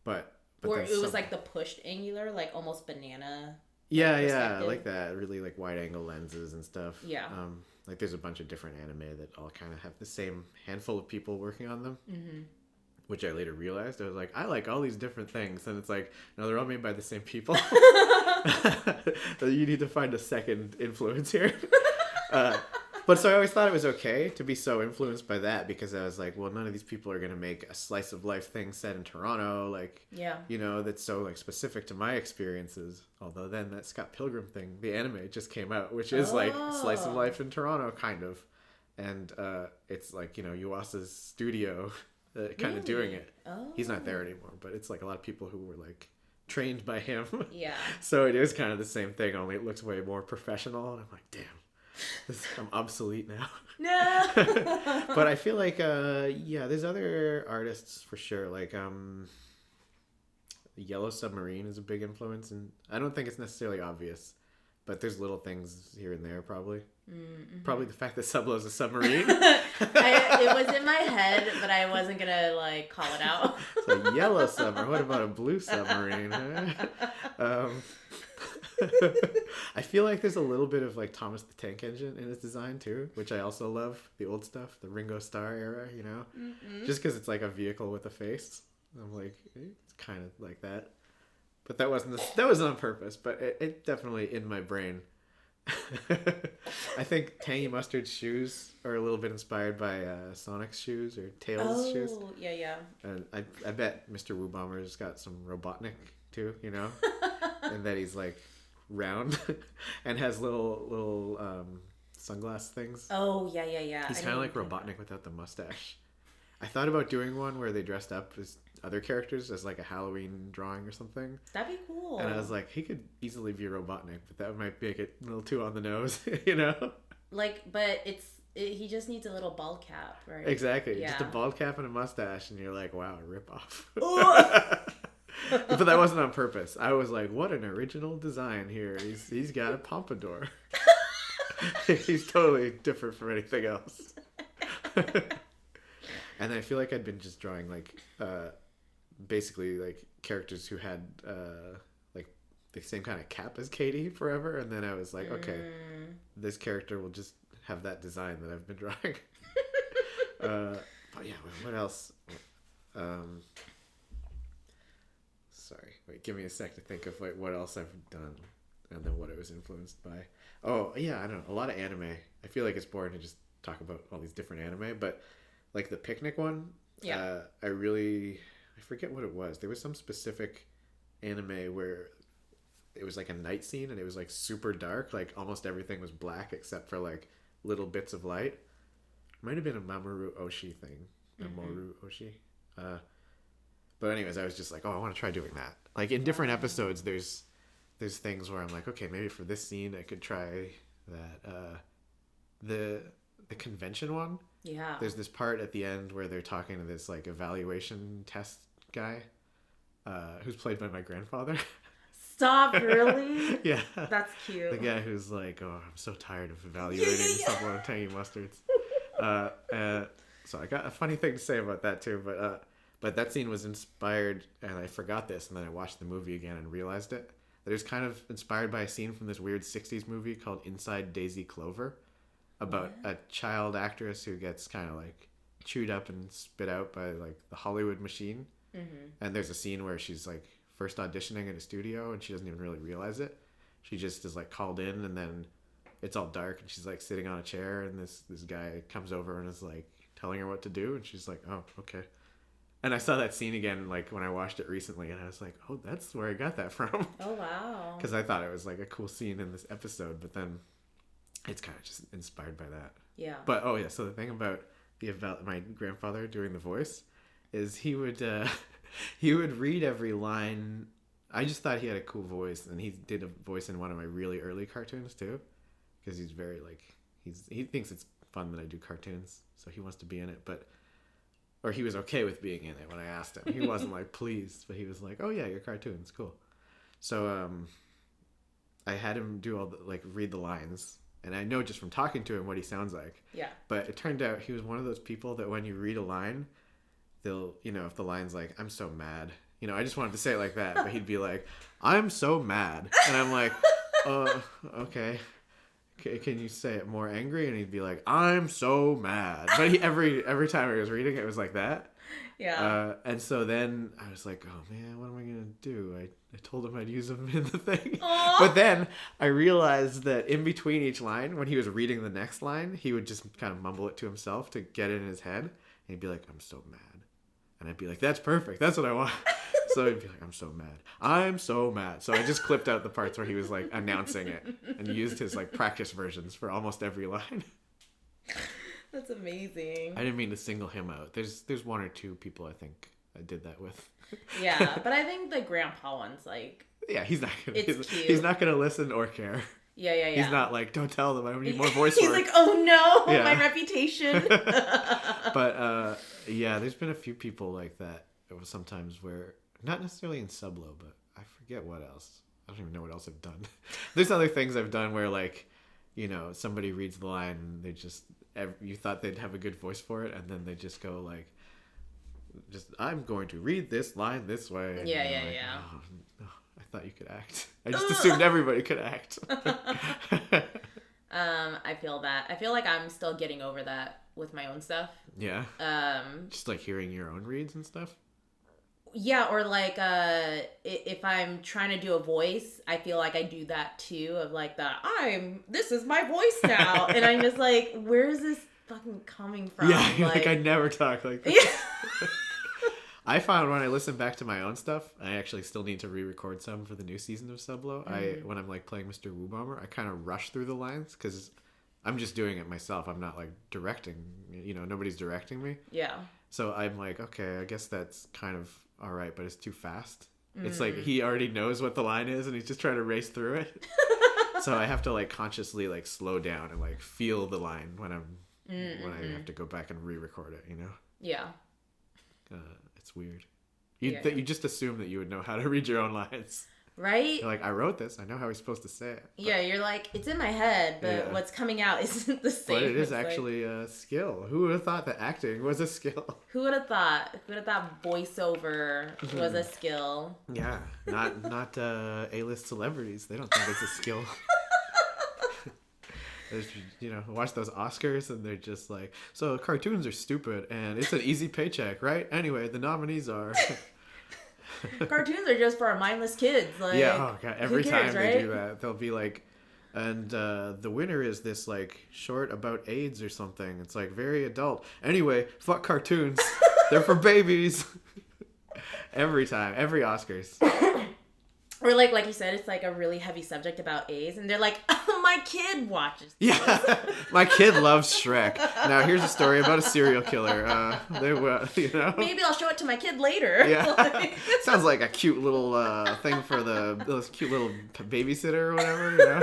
but or it was like the pushed angular, like almost banana. Yeah, I like that. Really like wide angle lenses and stuff. Yeah. Like there's a bunch of different anime that all kind of have the same handful of people working on them. Which I later realized. I was like, I like all these different things. And it's like, no, they're all made by the same people. You need to find a second influence here. But so I always thought it was okay to be so influenced by that, because I was like, well, none of these people are going to make a slice of life thing set in Toronto. Like, that's so like specific to my experiences. Although then that Scott Pilgrim thing, the anime just came out, which is like slice of life in Toronto, kind of. And it's like, Yuasa's studio kind of doing it. Oh. He's not there anymore, but it's like a lot of people who were like trained by him. Yeah. So it is kind of the same thing, only it looks way more professional. And I'm like, damn, I'm obsolete now. No. But I feel like, there's other artists for sure. Like, Yellow Submarine is a big influence, and I don't think it's necessarily obvious, but there's little things here and there probably. Probably the fact that Sublo is a submarine. It was in my head, but I wasn't gonna like call it out. It's a yellow submarine. What about a blue submarine? I feel like there's a little bit of like Thomas the Tank Engine in his design too, which I also love. The old stuff, the Ringo Starr era, just because it's like a vehicle with a face. I'm like, it's kind of like that. But that wasn't on purpose. But it definitely in my brain. I think Tangy Mustard's shoes are a little bit inspired by Sonic's shoes or Tails' shoes. Oh, yeah. And I bet Mr. Woo Bomber's got some Robotnik too, and that he's like round and has little sunglass things. Oh, yeah. He's kind of like Robotnik without the mustache. I thought about doing one where they dressed up as other characters as like a Halloween drawing or something. That'd be cool. And I was like, he could easily be Robotnik, but that might make it a little too on the nose, Like, but he just needs a little bald cap, right? Exactly. Yeah. Just a bald cap and a mustache, and you're like, wow, a ripoff. But that wasn't on purpose. I was like, what an original design here. He's got a pompadour. He's totally different from anything else. And I feel like I'd been just drawing like basically like characters who had like the same kind of cap as Katie forever, and then I was like, okay, this character will just have that design that I've been drawing. But yeah, what else? Sorry, wait, give me a sec to think of like what else I've done and then what it was influenced by. Oh yeah, I don't know, a lot of anime. I feel like it's boring to just talk about all these different anime, but like the picnic one, I forget what it was. There was some specific anime where it was like a night scene and it was like super dark. Like almost everything was black except for like little bits of light. It might have been a Mamoru Oshii thing. Mamoru Oshii. But anyways, I was just like, oh, I want to try doing that. Like in different episodes, there's things where I'm like, okay, maybe for this scene I could try that. The convention one. Yeah. There's this part at the end where they're talking to this like evaluation test guy, who's played by my grandfather. Stop, really? Yeah. That's cute. The guy who's like, oh, I'm so tired of evaluating Sublo and Tangy Mustards. So I got a funny thing to say about that too, but that scene was inspired, and I forgot this, and then I watched the movie again and realized it. That it was kind of inspired by a scene from this weird 60s movie called Inside Daisy Clover, about a child actress who gets kind of like chewed up and spit out by like the Hollywood machine. Mm-hmm. And there's a scene where she's like first auditioning in a studio and she doesn't even really realize it. She just is like called in, and then it's all dark and she's like sitting on a chair, and this guy comes over and is like telling her what to do, and she's like, oh, okay. And I saw that scene again like when I watched it recently, and I was like, oh, that's where I got that from. Oh, wow. Because I thought it was like a cool scene in this episode, but then it's kind of just inspired by that. Yeah. But oh yeah, so the thing about my grandfather doing the voice is he would read every line. I just thought he had a cool voice, and he did a voice in one of my really early cartoons too, because he's very like he thinks it's fun that I do cartoons, so he wants to be in it. Or he was okay with being in it when I asked him. He wasn't like pleased, but he was like, oh yeah, your cartoon's cool. So I had him do all the like read the lines. And I know just from talking to him what he sounds like. Yeah. But it turned out he was one of those people that when you read a line, they'll, if the line's like, I'm so mad. I just wanted to say it like that. But he'd be like, I'm so mad. And I'm like, okay. Can you say it more angry? And he'd be like, I'm so mad. But every time I was reading it, it was like that. Yeah. And so then I was like, oh man, what am I going to do? I told him I'd use him in the thing. Aww. But then I realized that in between each line, when he was reading the next line, he would just kind of mumble it to himself to get it in his head. And he'd be like, I'm so mad. And I'd be like, that's perfect. That's what I want. So he'd be like, I'm so mad. I'm so mad. So I just clipped out the parts where he was like announcing it and used his like practice versions for almost every line. That's amazing. I didn't mean to single him out. There's one or two people I think I did that with. Yeah, but I think the grandpa one's like... Yeah, he's not gonna... It's cute. He's not gonna listen or care. Yeah. He's not like, don't tell them, I need more voice He's work. like, oh no, yeah. My reputation. But, yeah, there's been a few people like that sometimes where... Not necessarily in Sublo, but I forget what else. I don't even know what else I've done. There's other things I've done where like, somebody reads the line and they just... You thought they'd have a good voice for it, and then they just go like... I'm going to read this line this way. And yeah. Oh, no, I thought you could act. I just assumed everybody could act. I feel that. I feel like I'm still getting over that with my own stuff. Yeah. Just like hearing your own reads and stuff. Yeah, or like if I'm trying to do a voice, I feel like I do that too. Of like this is my voice now, and I'm just like, where is this fucking coming from? Yeah, like I never talk like this. Yeah. I found when I listen back to my own stuff, I actually still need to re-record some for the new season of Sublo. When I'm like playing Mr. Woo Bomber, I kind of rush through the lines because I'm just doing it myself. I'm not like directing. Nobody's directing me. Yeah. So I'm like, okay, I guess that's kind of all right, but it's too fast. It's like he already knows what the line is, and he's just trying to race through it. So I have to like consciously like slow down and like feel the line when I have to go back and re-record it. Yeah. It's weird. You just assume that you would know how to read your own lines. Right? You're like, I wrote this. I know how he's supposed to say it. Yeah, you're like, it's in my head, but what's coming out isn't the same. But it is actually a skill. Who would have thought that acting was a skill? Who would have thought? Who would have thought voiceover was a skill? Yeah, not A-list celebrities. They don't think it's a skill. Watch those Oscars and they're just like, so cartoons are stupid and it's an easy paycheck, right? Anyway, the nominees are... Cartoons are just for our mindless kids. Like, yeah, oh god, every time they do that, they'll be like, and the winner is this like short about AIDS or something. It's like very adult. Anyway, fuck cartoons. They're for babies. Every time, every Oscars. Or like you said, it's like a really heavy subject about AIDS, and they're like, oh, my kid watches this. Yeah, my kid loves Shrek. Now here's a story about a serial killer. Maybe I'll show it to my kid later. Yeah, sounds like a cute little thing for those cute little babysitter or whatever.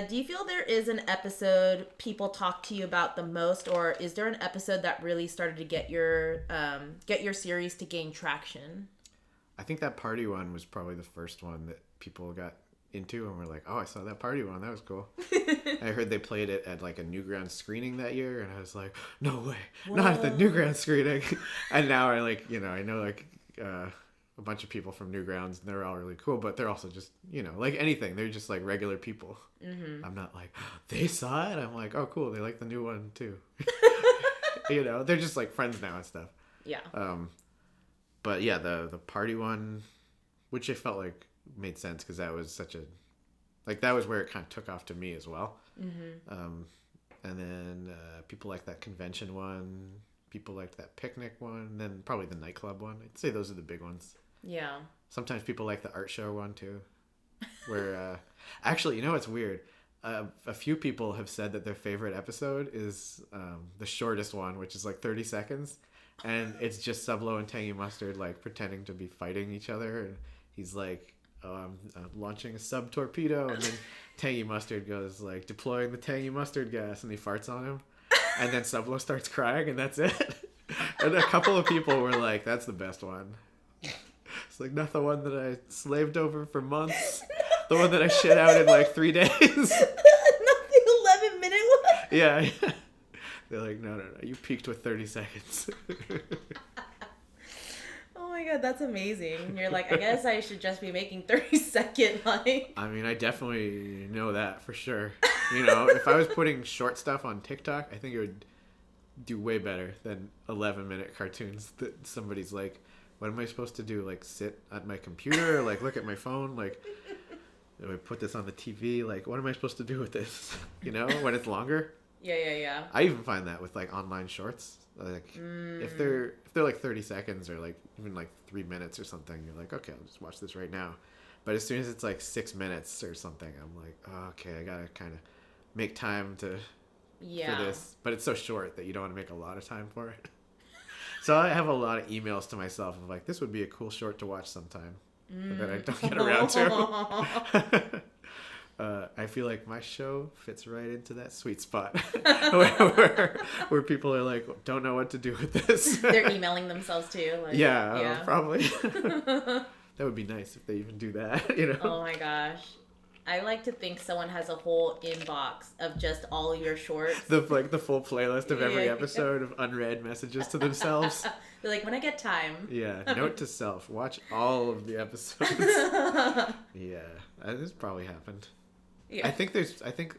Do you feel there is an episode people talk to you about the most, or is there an episode that really started to get your series to gain traction? I think that party one was probably the first one that people got into, and we're like, oh, I saw that party one. That was cool. I heard they played it at like a Newgrounds screening that year, and I was like, no way, not at the Newgrounds screening. And now I like, I know like a bunch of people from Newgrounds, and they're all really cool, but they're also just, like anything. They're just like regular people. Mm-hmm. I'm not like, they saw it. I'm like, oh, cool. They like the new one too. They're just like friends now and stuff. Yeah. But yeah, the party one, which I felt like made sense because that was that was where it kind of took off to me as well. Mm-hmm. And then people like that convention one, people liked that picnic one, and then probably the nightclub one. I'd say those are the big ones. Yeah. Sometimes people like the art show one too, where actually, what's weird? A few people have said that their favorite episode is the shortest one, which is like 30 seconds. And it's just Sublo and Tangy Mustard like pretending to be fighting each other. And he's like, I'm launching a sub torpedo. And then Tangy Mustard goes like, deploying the Tangy Mustard gas. And he farts on him. And then Sublo starts crying, and that's it. And a couple of people were like, that's the best one. It's like, not the one that I slaved over for months. The one that I shit out in like 3 days. Not the 11-minute one. Yeah. They're like, no, you peaked with 30 seconds. Oh my god, that's amazing. You're like, I guess I should just be making 30-second like. I mean, I definitely know that for sure. If I was putting short stuff on TikTok, I think it would do way better than 11-minute cartoons that somebody's like, what am I supposed to do? Like sit at my computer or like look at my phone? Like, do I put this on the TV? Like, what am I supposed to do with this? When it's longer? Yeah. I even find that with like online shorts. Like if they're like 30 seconds or like even like 3 minutes or something, you're like, okay, I'll just watch this right now. But as soon as it's like 6 minutes or something, I'm like, oh, okay, I gotta kind of make time for this. But it's so short that you don't want to make a lot of time for it. So I have a lot of emails to myself of like, this would be a cool short to watch sometime. But then I don't get around to. I feel like my show fits right into that sweet spot where people are like, don't know what to do with this. They're emailing themselves too. Like, yeah. Probably. That would be nice if they even do that, Oh my gosh. I like to think someone has a whole inbox of just all your shorts. The full playlist of every episode of unread messages to themselves. They're like, when I get time. Yeah. Note to self: watch all of the episodes. Yeah, this probably happened. Yeah. I think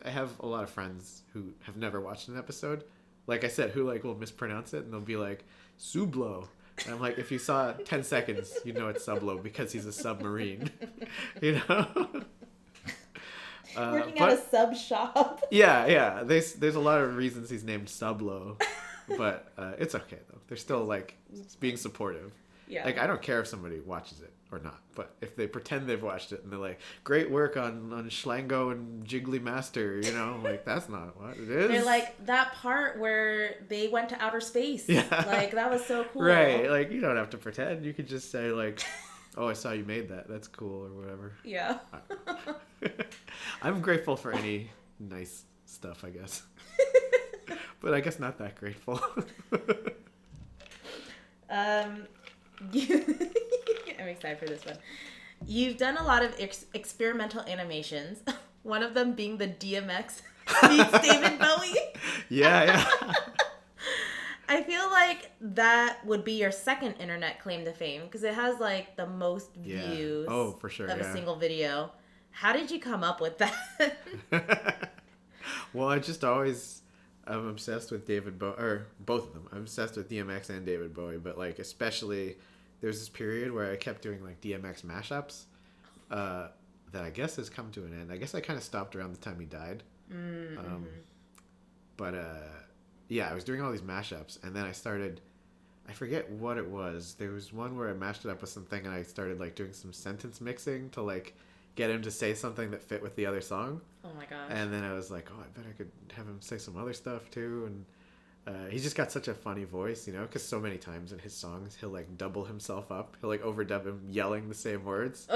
I have a lot of friends who have never watched an episode. Like I said, who like will mispronounce it and they'll be like Sublo. And I'm like, if you saw 10 seconds, you know it's Sublo because he's a submarine. Working at a sub shop. Yeah. There's a lot of reasons he's named Sublo, but it's okay though. They're still like being supportive. Yeah. Like I don't care if somebody watches it or not, but if they pretend they've watched it and they're like, great work on Schlango and Jiggly Master, like that's not what it is. They're like that part where they went to outer space. Yeah. Like that was so cool. Right. Like you don't have to pretend. You could just say like, oh, I saw you made that. That's cool or whatever. Yeah. I'm grateful for any nice stuff, I guess. But I guess not that grateful. I'm excited for this one. You've done a lot of experimental animations. One of them being the DMX meets David Bowie. Yeah. I feel like that would be your second internet claim to fame because it has like the most views for sure, of a single video. How did you come up with that? Well, I'm obsessed with David Bowie, or both of them. I'm obsessed with DMX and David Bowie, but like especially there's this period where I kept doing like DMX mashups that I guess has come to an end. I guess I kind of stopped around the time he died. Mm-hmm. But I was doing all these mashups, and then I forget what it was. There was one where I mashed it up with something, and I started like doing some sentence mixing to like get him to say something that fit with the other song. Oh my gosh. And then I was like, oh, I bet I could have him say some other stuff too. And he's just got such a funny voice, because so many times in his songs, he'll like double himself up. He'll like overdub him yelling the same words.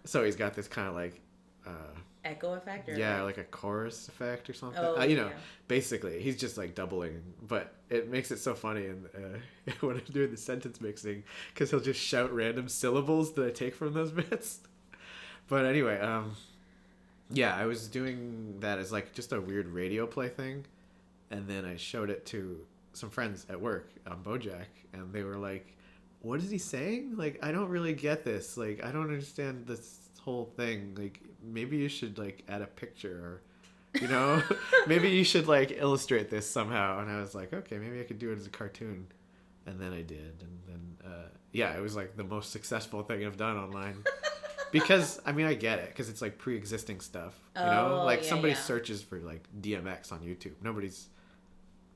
So he's got this kind of like... echo effect? Or like a chorus effect or something. Basically, he's just like doubling. But it makes it so funny and when I'm doing the sentence mixing, because he'll just shout random syllables that I take from those bits. But anyway, yeah, I was doing that as like just a weird radio play thing, and then I showed it to some friends at work on BoJack, and they were like, "What is he saying? Like, I don't really get this. Like, I don't understand this whole thing. Like, maybe you should like add a picture, or maybe you should like illustrate this somehow." And I was like, "Okay, maybe I could do it as a cartoon." And then I did, and then yeah, it was like the most successful thing I've done online. Because, I mean, I get it, because it's like pre-existing stuff, Like somebody searches for like DMX on YouTube.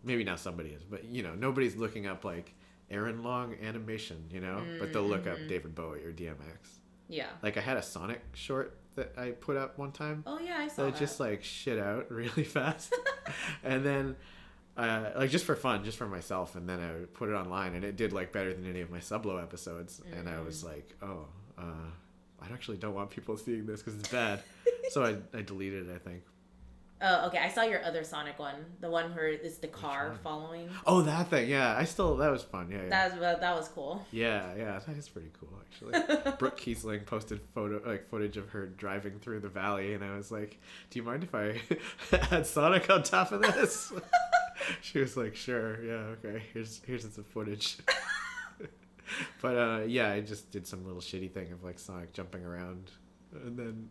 Maybe now somebody is, but nobody's looking up like Aaron Long animation, but they'll look up David Bowie or DMX. Yeah. Like I had a Sonic short that I put up one time. Oh yeah, I saw that. Just like shit out really fast. And then like just for fun, just for myself, and then I put it online, and it did like better than any of my Sublo episodes. And I was like, I actually don't want people seeing this because it's bad. So I deleted it, I think. Oh, okay. I saw your other Sonic one. The one where it's the car following. Oh, that thing. Yeah. That was fun. Yeah. That was cool. Yeah. That is pretty cool, actually. Brooke Kiesling posted footage of her driving through the valley, and I was like, "Do you mind if I add Sonic on top of this?" She was like, "Sure. Yeah. Okay. Here's some footage." But yeah, I just did some little shitty thing of like Sonic jumping around, and then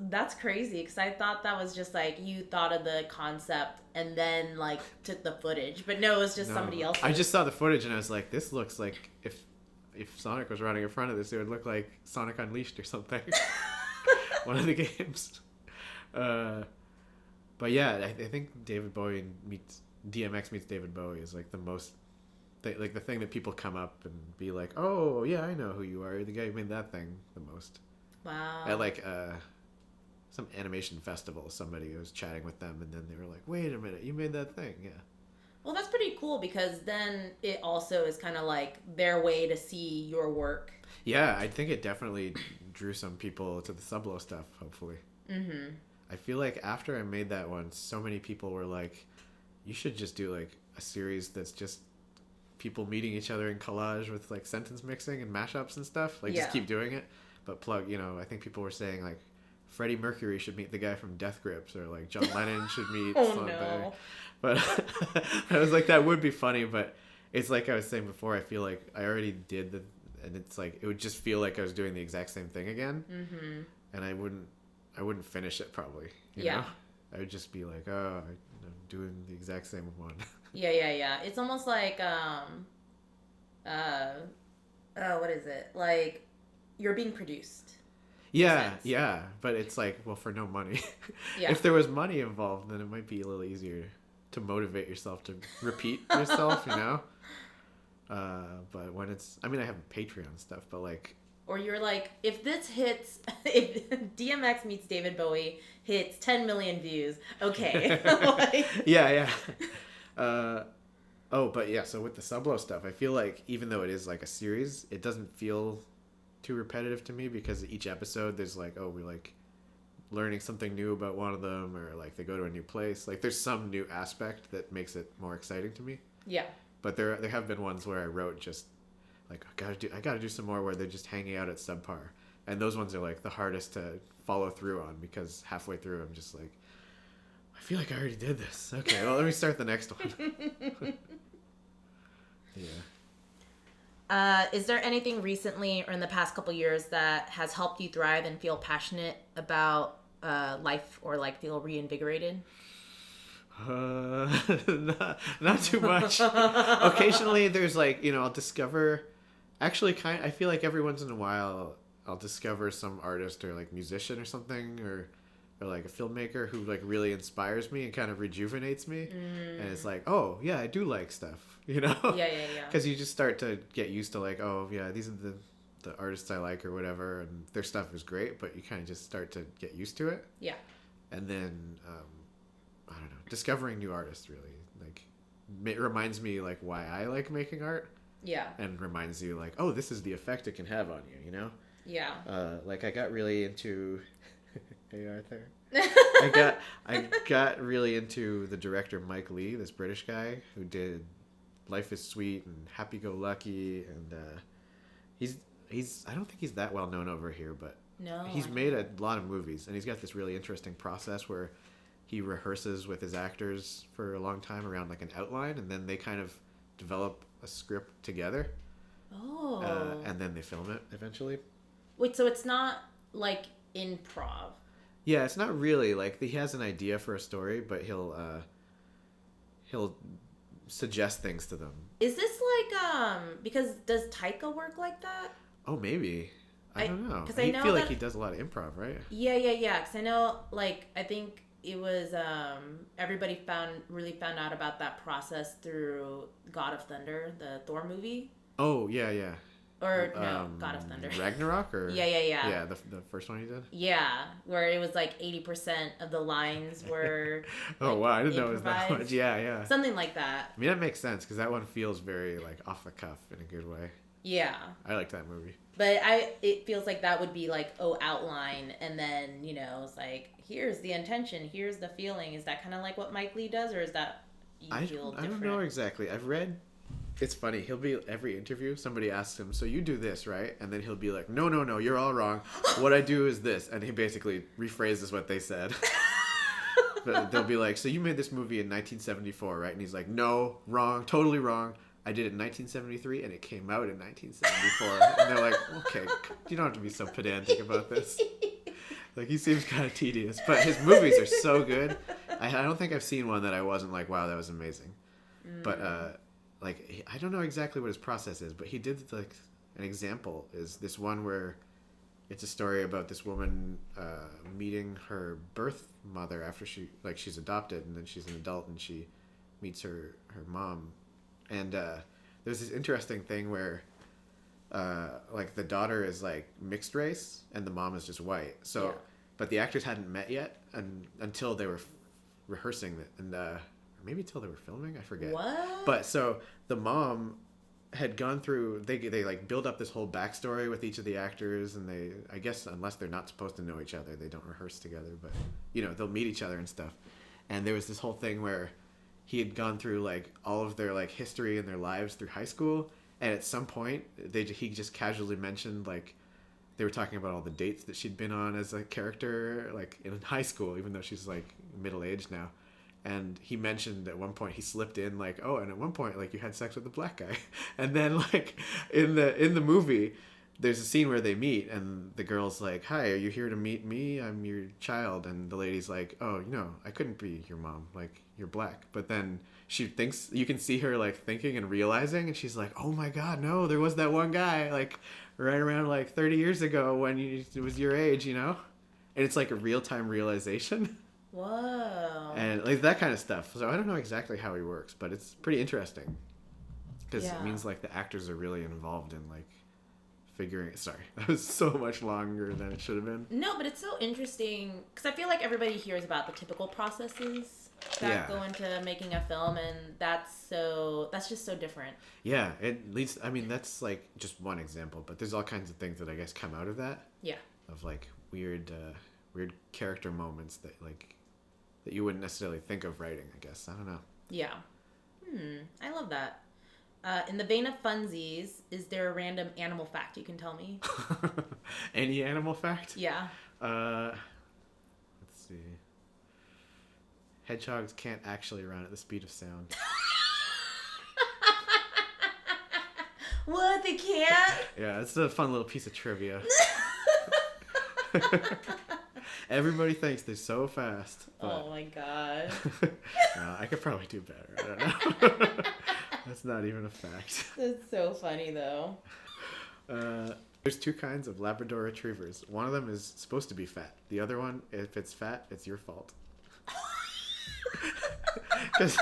that's crazy, because I thought that was just like you thought of the concept and then like took the footage, but no, it was just somebody else. I just saw the footage and I was like, this looks like if Sonic was running in front of this, it would look like Sonic Unleashed or something. One of the games. But yeah, I think DMX meets David Bowie is like the most. Like the thing that people come up and be like, "Oh yeah, I know who you are. You're the guy who made that thing the most." Wow. At like some animation festival, somebody was chatting with them, and then they were like, "Wait a minute, you made that thing?" Yeah. Well, that's pretty cool, because then it also is kind of like their way to see your work. Yeah, I think it definitely drew some people to the Sublo stuff. Hopefully. Mm-hmm. I feel like after I made that one, so many people were like, "You should just do like a series that's just people meeting each other in collage with like sentence mixing and mashups and stuff. Like just keep doing it, but plug. I think people were saying like Freddie Mercury should meet the guy from Death Grips, or like John Lennon should meet. No. But I was like, that would be funny, but it's like I was saying before. I feel like I already did and it's like it would just feel like I was doing the exact same thing again, and I wouldn't finish it probably. You know? I would just be like, oh, I'm doing the exact same one. Yeah. It's almost like, what is it? Like, you're being produced. Yeah. But it's like, well, for no money. Yeah. If there was money involved, then it might be a little easier to motivate yourself to repeat yourself, But when I have Patreon stuff, but like... Or you're like, if if DMX meets David Bowie hits 10 million views, okay. Yeah. But yeah, so with the Sublo stuff, I feel like even though it is like a series, it doesn't feel too repetitive to me, because each episode there's like, we're like learning something new about one of them, or like they go to a new place. Like there's some new aspect that makes it more exciting to me. Yeah. But there have been ones where I wrote just like, I gotta do some more where they're just hanging out at Subpar. And those ones are like the hardest to follow through on, because halfway through I'm just like, I feel like I already did this. Okay, well, let me start the next one. Yeah. Is there anything recently or in the past couple years that has helped you thrive and feel passionate about life, or like feel reinvigorated? Not too much. Occasionally there's like, I'll discover, actually I feel like every once in a while I'll discover some artist or like musician or something, or like a filmmaker who like really inspires me and kind of rejuvenates me. And it's like, oh yeah, I do like stuff, Yeah. Because you just start to get used to like, oh yeah, these are the artists I like or whatever, and their stuff is great, but you kind of just start to get used to it. Yeah. And then I don't know, discovering new artists really like it reminds me like why I like making art. Yeah. And reminds you like, oh, this is the effect it can have on you, Yeah. Like I got really into Hey Arthur. I got really into the director Mike Leigh, this British guy who did Life is Sweet and Happy Go Lucky, and he's I don't think he's that well known over here, but No. He's made a lot of movies, and he's got this really interesting process where he rehearses with his actors for a long time around like an outline, and then they kind of develop a script together. Oh. And then they film it eventually. Wait, so it's not like improv? Yeah, it's not really like he has an idea for a story, but he'll suggest things to them. Is this like because does Taika work like that? Oh, maybe. I don't know. Because I know feel like he does a lot of improv, right? Yeah. Because I know, like, I think it was everybody really found out about that process through God of Thunder, the Thor movie. Oh yeah. Or no, God of Thunder. Ragnarok or Yeah. Yeah, the first one he did. Yeah, where it was like 80% of the lines were. Oh wow, I didn't know it was improvised. that much. Yeah. Something like that. I mean, that makes sense because that one feels very like off the cuff in a good way. Yeah. I like that movie. But it feels like that would be like, outline, and then, it's like, here's the intention, here's the feeling. Is that kind of like what Mike Lee does, or is that you feel different? I don't know exactly. I've read. It's funny. He'll be every interview. Somebody asks him, "So you do this, right?" And then he'll be like, "No, you're all wrong. What I do is this," and he basically rephrases what they said. But they'll be like, "So you made this movie in 1974, right?" And he's like, "No, wrong, totally wrong. I did it in 1973, and it came out in 1974." And they're like, "Okay, you don't have to be so pedantic about this." Like, he seems kind of tedious, but his movies are so good. I don't think I've seen one that I wasn't like, "Wow, that was amazing." But like, I don't know exactly what his process is, but he did like an example is this one where it's a story about this woman meeting her birth mother after she's adopted, and then she's an adult and she meets her mom. And there's this interesting thing where like the daughter is like mixed race and the mom is just white. So, yeah. But the actors hadn't met yet until they were rehearsing it, and maybe until they were filming, I forget. What? But so the mom had gone through. They like build up this whole backstory with each of the actors, and I guess unless they're not supposed to know each other, they don't rehearse together. But they'll meet each other and stuff. And there was this whole thing where he had gone through like all of their like history and their lives through high school, and at some point he just casually mentioned like they were talking about all the dates that she'd been on as a character like in high school, even though she's like middle-aged now. And he mentioned at one point he slipped in like, "Oh, and at one point like you had sex with a black guy." And then like in the movie there's a scene where they meet and the girl's like, "Hi, are you here to meet me? I'm your child." And the lady's like, "Oh, I couldn't be your mom. Like, you're black." But then she thinks, you can see her like thinking and realizing, and she's like, "Oh my God, no, there was that one guy like right around like 30 years ago when it was your age, And it's like a real-time realization. Whoa. And like that kind of stuff. So I don't know exactly how he works, but it's pretty interesting. Because it means like the actors are really involved in like figuring. Sorry, that was so much longer than it should have been. No, but it's so interesting because I feel like everybody hears about the typical processes that go into making a film, and that's just so different. Yeah, it leads. I mean, that's like just one example, but there's all kinds of things that I guess come out of that. Yeah. Of like weird character moments that you wouldn't necessarily think of writing. I guess I don't know. Yeah. I love that. In the vein of funsies, is there a random animal fact you can tell me? Any animal fact? Yeah. Let's see. Hedgehogs can't actually run at the speed of sound. What? They can't? Yeah, it's a fun little piece of trivia. Everybody thinks they're so fast. Oh my God. I could probably do better. I don't know. That's not even a fact. That's so funny, though. There's two kinds of Labrador retrievers. One of them is supposed to be fat. The other one, if it's fat, it's your fault. Because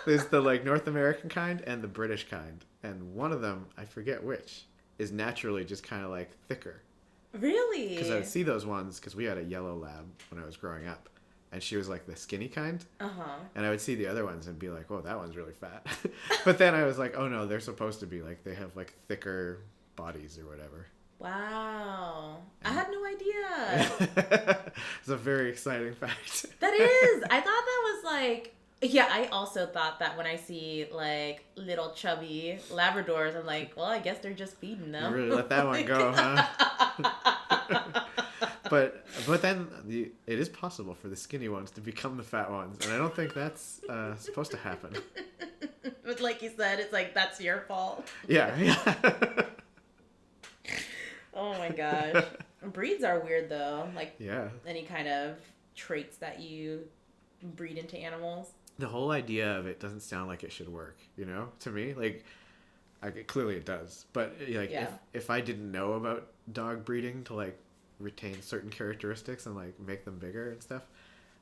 there's the like North American kind and the British kind, and one of them, I forget which, is naturally just kind of like thicker. Really? Because I would see those ones, because we had a yellow lab when I was growing up, and she was like the skinny kind. And I would see the other ones and be like, "Oh, that one's really fat." But then I was like, "Oh no, they're supposed to be like, they have like thicker bodies or whatever." Wow. I had no idea. It's a very exciting fact. That is. I thought that was like... Yeah, I also thought that when I see like little chubby Labradors, I'm like, well, I guess they're just feeding them. You really let that one go, huh? But then it is possible for the skinny ones to become the fat ones, and I don't think that's supposed to happen. But like you said, it's like that's your fault. Yeah. Oh my gosh. Breeds are weird though. Like any kind of traits that you breed into animals. The whole idea of it doesn't sound like it should work, to me. Like, clearly it does. But like if I didn't know about dog breeding to like retain certain characteristics and like make them bigger and stuff,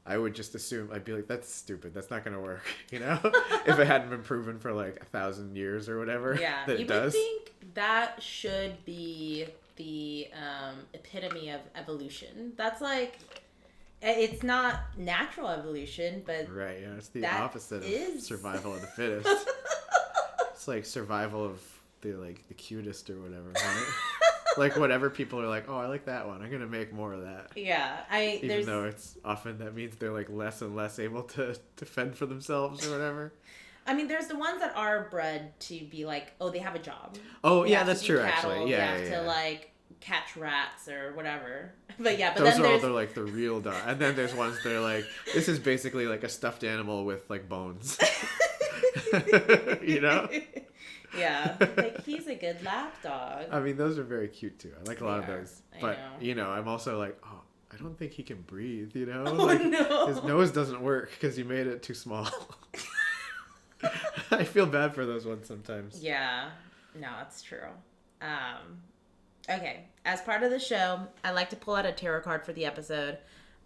I would just assume, I'd be like, that's stupid. That's not going to work, if it hadn't been proven for like 1,000 years or whatever. Yeah, that you it does. would think that should be the epitome of evolution. That's like, it's not natural evolution, but right, yeah, it's the opposite of survival of the fittest. It's like survival of the cutest or whatever, right? Like whatever people are like, oh, I like that one, I'm gonna make more of that. Yeah, even though it's often that means they're like less and less able to fend for themselves or whatever. I mean, there's the ones that are bred to be like, oh, they have a job. Oh, yeah, that's true, actually. Yeah, they have to like catch rats or whatever. But yeah, but those then are all the real dog. And then there's ones that are like, this is basically like a stuffed animal with like bones. Yeah, like he's a good lap dog. I mean, those are very cute too. I like a lot of those. But I'm also like, oh, I don't think he can breathe. Oh, like no. His nose doesn't work because you made it too small. I feel bad for those ones sometimes. Yeah, no, it's true. Okay, as part of the show, I like to pull out a tarot card for the episode.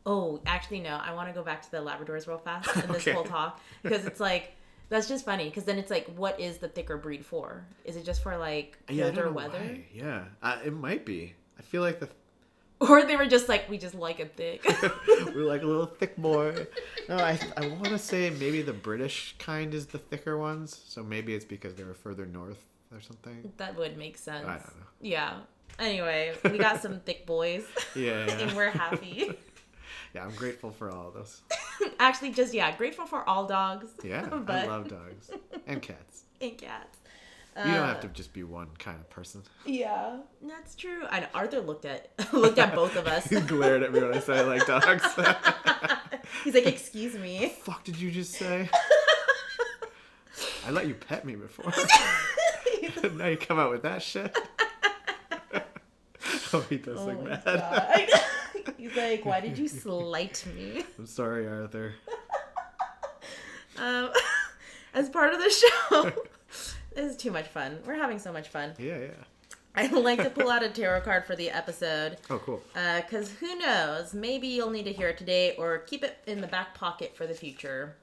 Oh, actually, no, I want to go back to the Labradors real fast in this whole talk because it's like, that's just funny because then it's like, what is the thicker breed for? Is it just for like colder weather? Why. Yeah, it might be. I feel like or they were just like, we just like it thick. We're like a little thick boy. No, I want to say maybe the British kind is the thicker ones. So maybe it's because they were further north or something. That would make sense. I don't know. Yeah. Anyway, we got some thick boys. Yeah. And we're happy. Yeah, I'm grateful for all of those. Actually, grateful for all dogs. Yeah, I love dogs. And cats. And cats. You don't have to just be one kind of person. Yeah, that's true. I know. Arthur looked at both of us. He glared at me when I said I like dogs. He's like, excuse me. What the fuck did you just say? I let you pet me before. Now you come out with that shit. Oh, he does look mad. He's like, why did you slight me? I'm sorry, Arthur. As part of the show, this is too much fun. We're having so much fun. Yeah. I like to pull out a tarot card for the episode. Oh, cool. Because who knows? Maybe you'll need to hear it today or keep it in the back pocket for the future.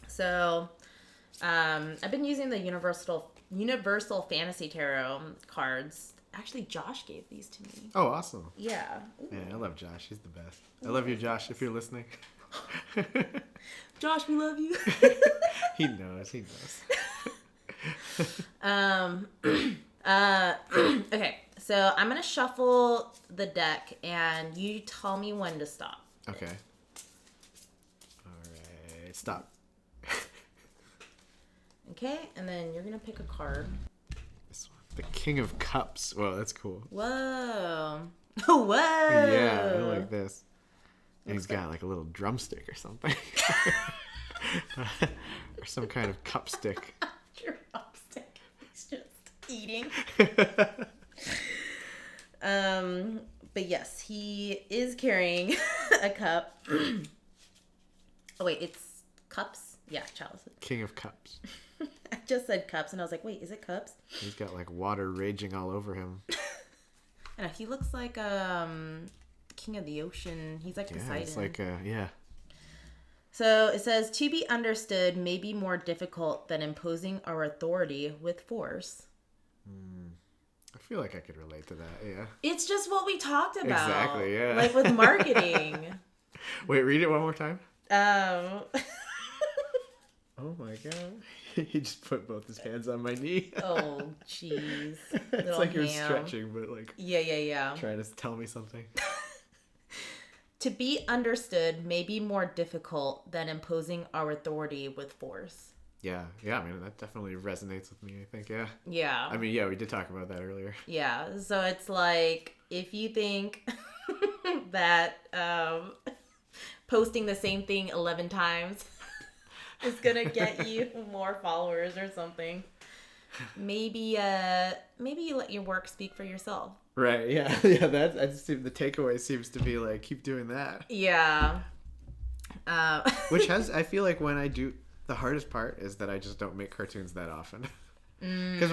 So, I've been using the Universal Fantasy Tarot cards. Actually, Josh gave these to me. Oh, awesome. Yeah. Ooh. Yeah, I love Josh. He's the best. I love you, Josh, if you're listening. Josh, we love you. He knows. Okay, so I'm going to shuffle the deck, and you tell me when to stop. Okay. All right. Stop. Okay, and then you're going to pick a card. The King of Cups. Whoa, that's cool. Whoa. Yeah, I like this. And he's got like a little drumstick or something. Or some kind of cup stick. Drumstick. He's just eating. But yes, he is carrying a cup. Oh wait, it's cups? Yeah, chalices. King of Cups. I just said cups, and I was like, wait, is it cups? He's got like water raging all over him. I know, he looks like King of the Ocean. He's like Poseidon. It's like yeah. So it says, to be understood may be more difficult than imposing our authority with force. I feel like I could relate to that, yeah. It's just what we talked about. Exactly, yeah. Like with marketing. Wait, read it one more time. Oh my god. He just put both his hands on my knee. Oh, jeez. It's like you're stretching, but like... Yeah. Trying to tell me something. To be understood may be more difficult than imposing our authority with force. Yeah, I mean, that definitely resonates with me, I think, yeah. Yeah. I mean, yeah, we did talk about that earlier. Yeah, so it's like, if you think that posting the same thing 11 times is gonna get you more followers or something. Maybe you let your work speak for yourself. Right. Yeah. Yeah. The takeaway seems to be like keep doing that. Yeah. Which I feel like when I do, the hardest part is that I just don't make cartoons that often. Because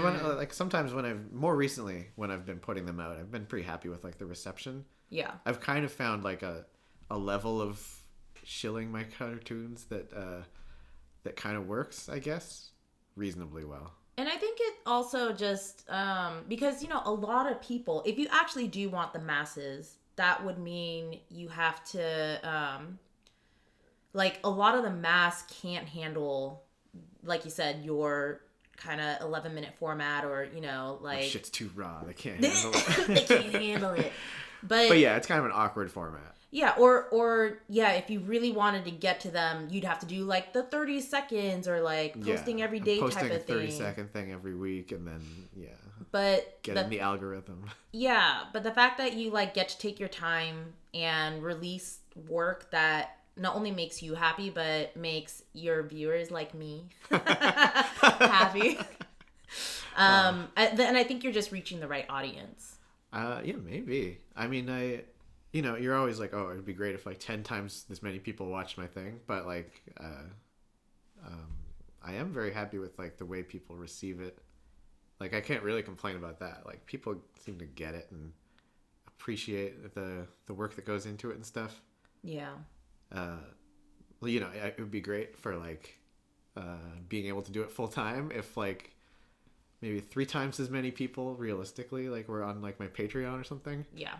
sometimes more recently when I've been putting them out, I've been pretty happy with like the reception. Yeah. I've kind of found like a level of shilling my cartoons that kind of works, I guess, reasonably well. And I think it also just, because, a lot of people, if you actually do want the masses, that would mean you have to, a lot of the mass can't handle, like you said, your kind of 11-minute format or, like... Shit's too raw. They can't handle it. They can't handle it. But yeah, it's kind of an awkward format. Yeah, or if you really wanted to get to them, you'd have to do like the 30 seconds or like posting every day type of thing. Posting a 30-second thing every week and then, But get in the algorithm. Yeah, but the fact that you like get to take your time and release work that not only makes you happy, but makes your viewers like me happy. And I think you're just reaching the right audience. Yeah, maybe. I mean, you're always like, oh, it'd be great if like 10 times this many people watched my thing. But like, I am very happy with like the way people receive it. Like, I can't really complain about that. Like, people seem to get it and appreciate the work that goes into it and stuff. Yeah. Well, it would be great for like being able to do it full time if like maybe 3 times as many people realistically like were on like my Patreon or something. Yeah.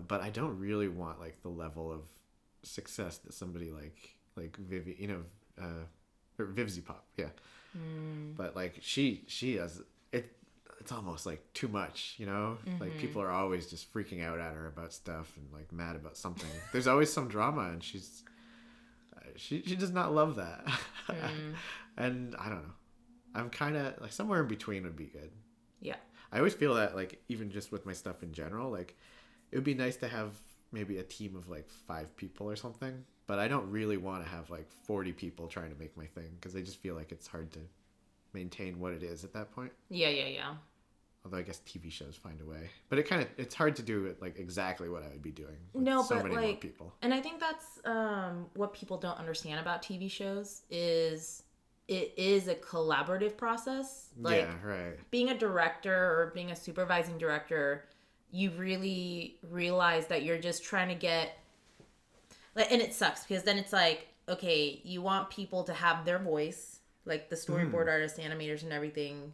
But I don't really want like the level of success that somebody like Vivi, or Vivzy Pop, yeah. But like she has it. It's almost like too much, Mm-hmm. Like people are always just freaking out at her about stuff and like mad about something. There's always some drama, and she does not love that. And I don't know. I'm kind of like somewhere in between would be good. Yeah. I always feel that like even just with my stuff in general, like it would be nice to have maybe a team of like 5 people or something. But I don't really want to have like 40 people trying to make my thing because I just feel like it's hard to maintain what it is at that point. Yeah. Although I guess TV shows find a way, but it's hard to do it like exactly what I would be doing. With so many more people. And I think that's what people don't understand about TV shows is it is a collaborative process. Like, yeah, right. Being a director or being a supervising director, you really realize that you're just trying to get, like, and it sucks because then it's like, okay, you want people to have their voice, like the storyboard artists, animators, and everything,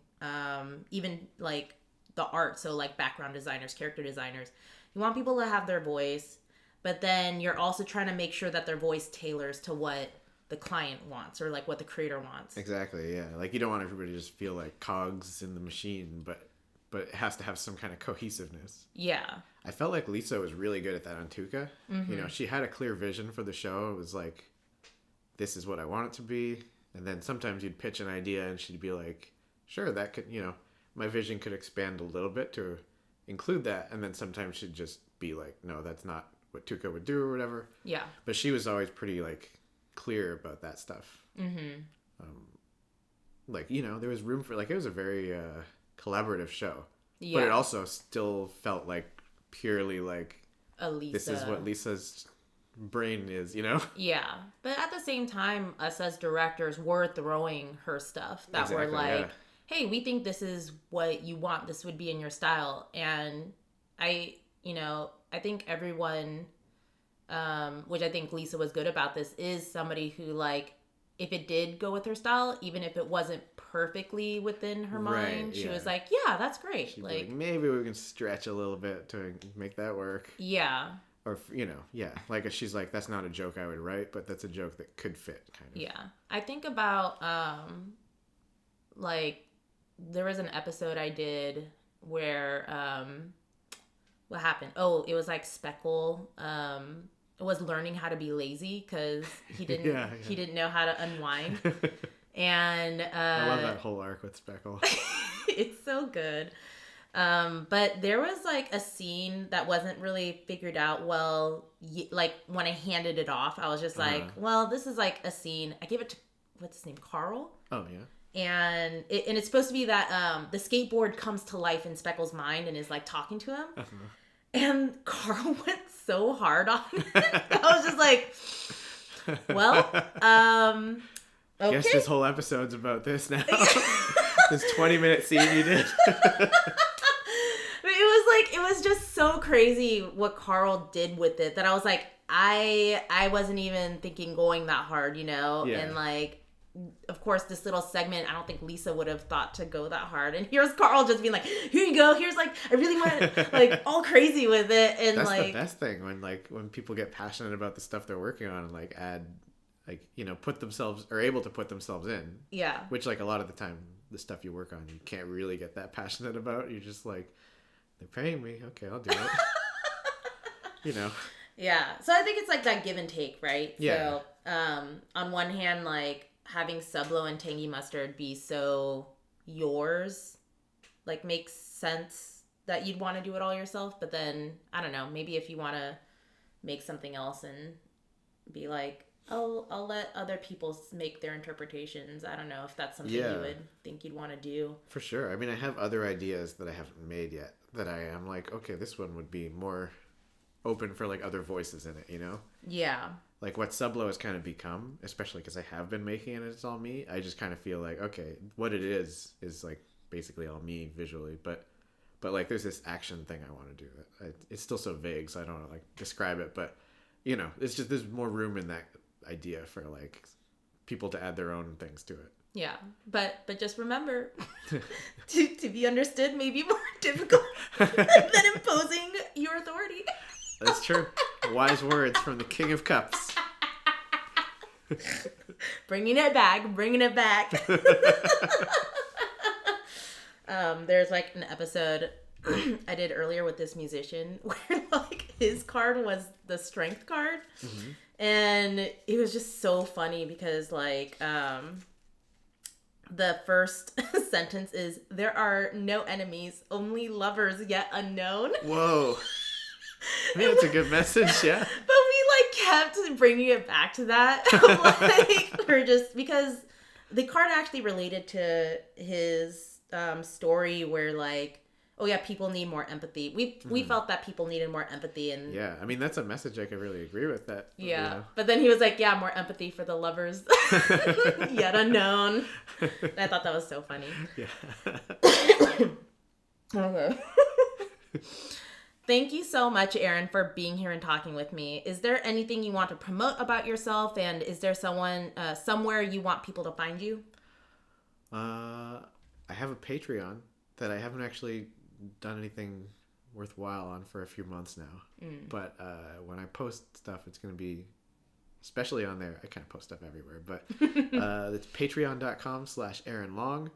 even like the art, so like background designers, character designers. You want people to have their voice, but then you're also trying to make sure that their voice tailors to what the client wants or like what the creator wants. Exactly, yeah. Like you don't want everybody to just feel like cogs in the machine, but it has to have some kind of cohesiveness. Yeah. I felt like Lisa was really good at that on Tuca. Mm-hmm. She had a clear vision for the show. It was like, this is what I want it to be. And then sometimes you'd pitch an idea and she'd be like, sure, that could, my vision could expand a little bit to include that. And then sometimes she'd just be like, no, that's not what Tuca would do or whatever. Yeah. But she was always pretty like clear about that stuff. Mm-hmm. There was room for, like, it was a very collaborative show. Yeah. But it also still felt like purely like Lisa. This is what Lisa's brain is, Yeah. But at the same time, us as directors were throwing her stuff that were like, hey, we think this is what you want. This would be in your style. And I think everyone, which I think Lisa was good about this, is somebody who, like, if it did go with her style, even if it wasn't perfectly within her mind, she was like, yeah, that's great. She'd like, maybe we can stretch a little bit to make that work. Yeah. Or, like, she's like, that's not a joke I would write, but that's a joke that could fit, kind of. Yeah. I think about, there was an episode I did where, what happened? Oh, it was like Speckle, was learning how to be lazy because he didn't know how to unwind. And I love that whole arc with Speckle. It's so good. But there was like a scene that wasn't really figured out well. Like when I handed it off, I was just like, well, this is like a scene. I gave it to, what's his name? Carl? Oh, yeah. And it's supposed to be that the skateboard comes to life in Speckle's mind and is like talking to him. And Carl went so hard on it. I was just like, well, okay. Guess this whole episode's about this now. This 20-minute scene you did. It was just so crazy what Carl did with it that I was like, I wasn't even thinking going that hard, you know? Yeah. And like, of course, this little segment, I don't think Lisa would have thought to go that hard. And here's Carl just being like, here you go. Here's like, I really went like all crazy with it. And that's like, the best thing when people get passionate about the stuff they're working on and like add, like, you know, put themselves or able to put themselves in. Yeah. Which like a lot of the time, the stuff you work on, you can't really get that passionate about. You're just like, they're paying me. Okay, I'll do it. You know. Yeah. So I think it's like that give and take, right? Yeah. So on one hand, like, having Sublo and Tangy Mustard be so yours, like, makes sense that you'd want to do it all yourself. But then, I don't know, maybe if you want to make something else and be like, I'll let other people make their interpretations. I don't know if that's something you would think you'd want to do. For sure. I mean, I have other ideas that I haven't made yet that I am like, okay, this one would be more open for like other voices in it, you know? Yeah. Like what Sublo has kind of become, especially because I have been making it, it's all me. I just kind of feel like, okay, what it is like basically all me visually, but like there's this action thing I want to do. It's still so vague, so I don't want to like describe it, but you know, it's just there's more room in that idea for like people to add their own things to it. Yeah, but just remember, to be understood may be more difficult than imposing your authority. That's true. Wise words from the King of Cups. Bringing it back. There's like an episode I did earlier with this musician where like his card was the strength card. Mm-hmm. And it was just so funny because like the first sentence is, there are no enemies, only lovers yet unknown. Whoa. I mean, it's a good message, yeah. But we like kept bringing it back to that. Like, we're just, because the card actually related to his story where like, oh yeah, people need more empathy. We felt that people needed more empathy, and yeah, I mean that's a message I could really agree with. That yeah, you know. But then he was like, yeah, more empathy for the lovers yet unknown. And I thought that was so funny. Yeah. Okay. Thank you so much, Aaron, for being here and talking with me. Is there anything you want to promote about yourself, and is there someone somewhere you want people to find you? I have a Patreon that I haven't actually done anything worthwhile on for a few months now. But when I post stuff, it's going to be, especially on there, I kind of post stuff everywhere, but it's patreon.com/Aaron Long.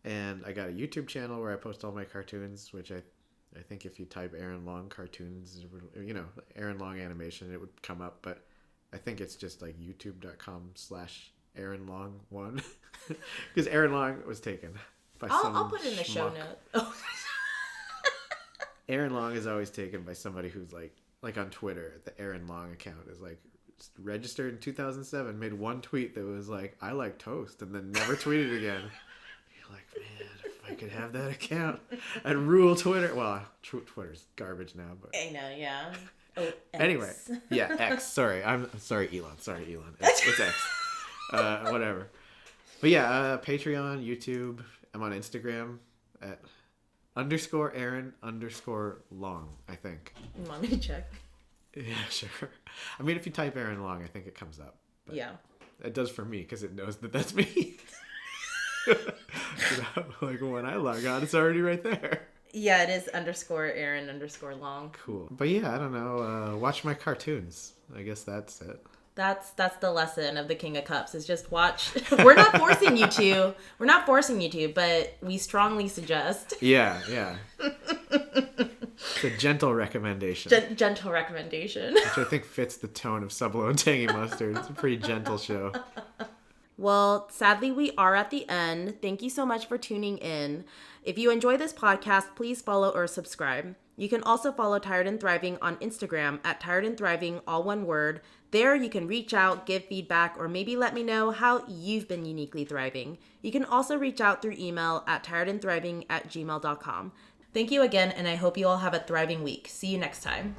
And I got a YouTube channel where I post all my cartoons, which I think if you type Aaron Long cartoons, you know, Aaron Long animation, it would come up. But I think it's just like youtube.com/Aaron Long 1. Because Aaron Long was taken by I'll put it in the show schmuck. notes. Oh. Aaron Long is always taken by somebody who's like on Twitter, the Aaron Long account is like registered in 2007, made one tweet that was like, I like toast, and then never tweeted again. You're like, man, if I could have that account, I'd rule Twitter. Well, Twitter's garbage now, but I know, yeah. Oh, X. Anyway, yeah, X. Sorry, I'm sorry, Elon. Sorry, Elon. It's X. Whatever. But yeah, Patreon, YouTube. I'm on Instagram at _Aaron_Long, I think. You want me to check? Yeah, sure. I mean, if you type Aaron Long, I think it comes up. But yeah. It does for me, because it knows that that's me. You know, like when I log on, it's already right there. Yeah, it is _Aaron_Long. Cool. But yeah, I don't know. Watch my cartoons. I guess that's it. That's the lesson of the King of Cups, is just watch. We're not forcing you to. We're not forcing you to, but we strongly suggest. Yeah. It's a gentle recommendation. Gentle recommendation. Which I think fits the tone of Sublo and Tangy Mustard. It's a pretty gentle show. Well, sadly, we are at the end. Thank you so much for tuning in. If you enjoy this podcast, please follow or subscribe. You can also follow Tired and Thriving on Instagram at Tired and Thriving, all one word. There you can reach out, give feedback, or maybe let me know how you've been uniquely thriving. You can also reach out through email at tiredandthriving@gmail.com. Thank you again, and I hope you all have a thriving week. See you next time.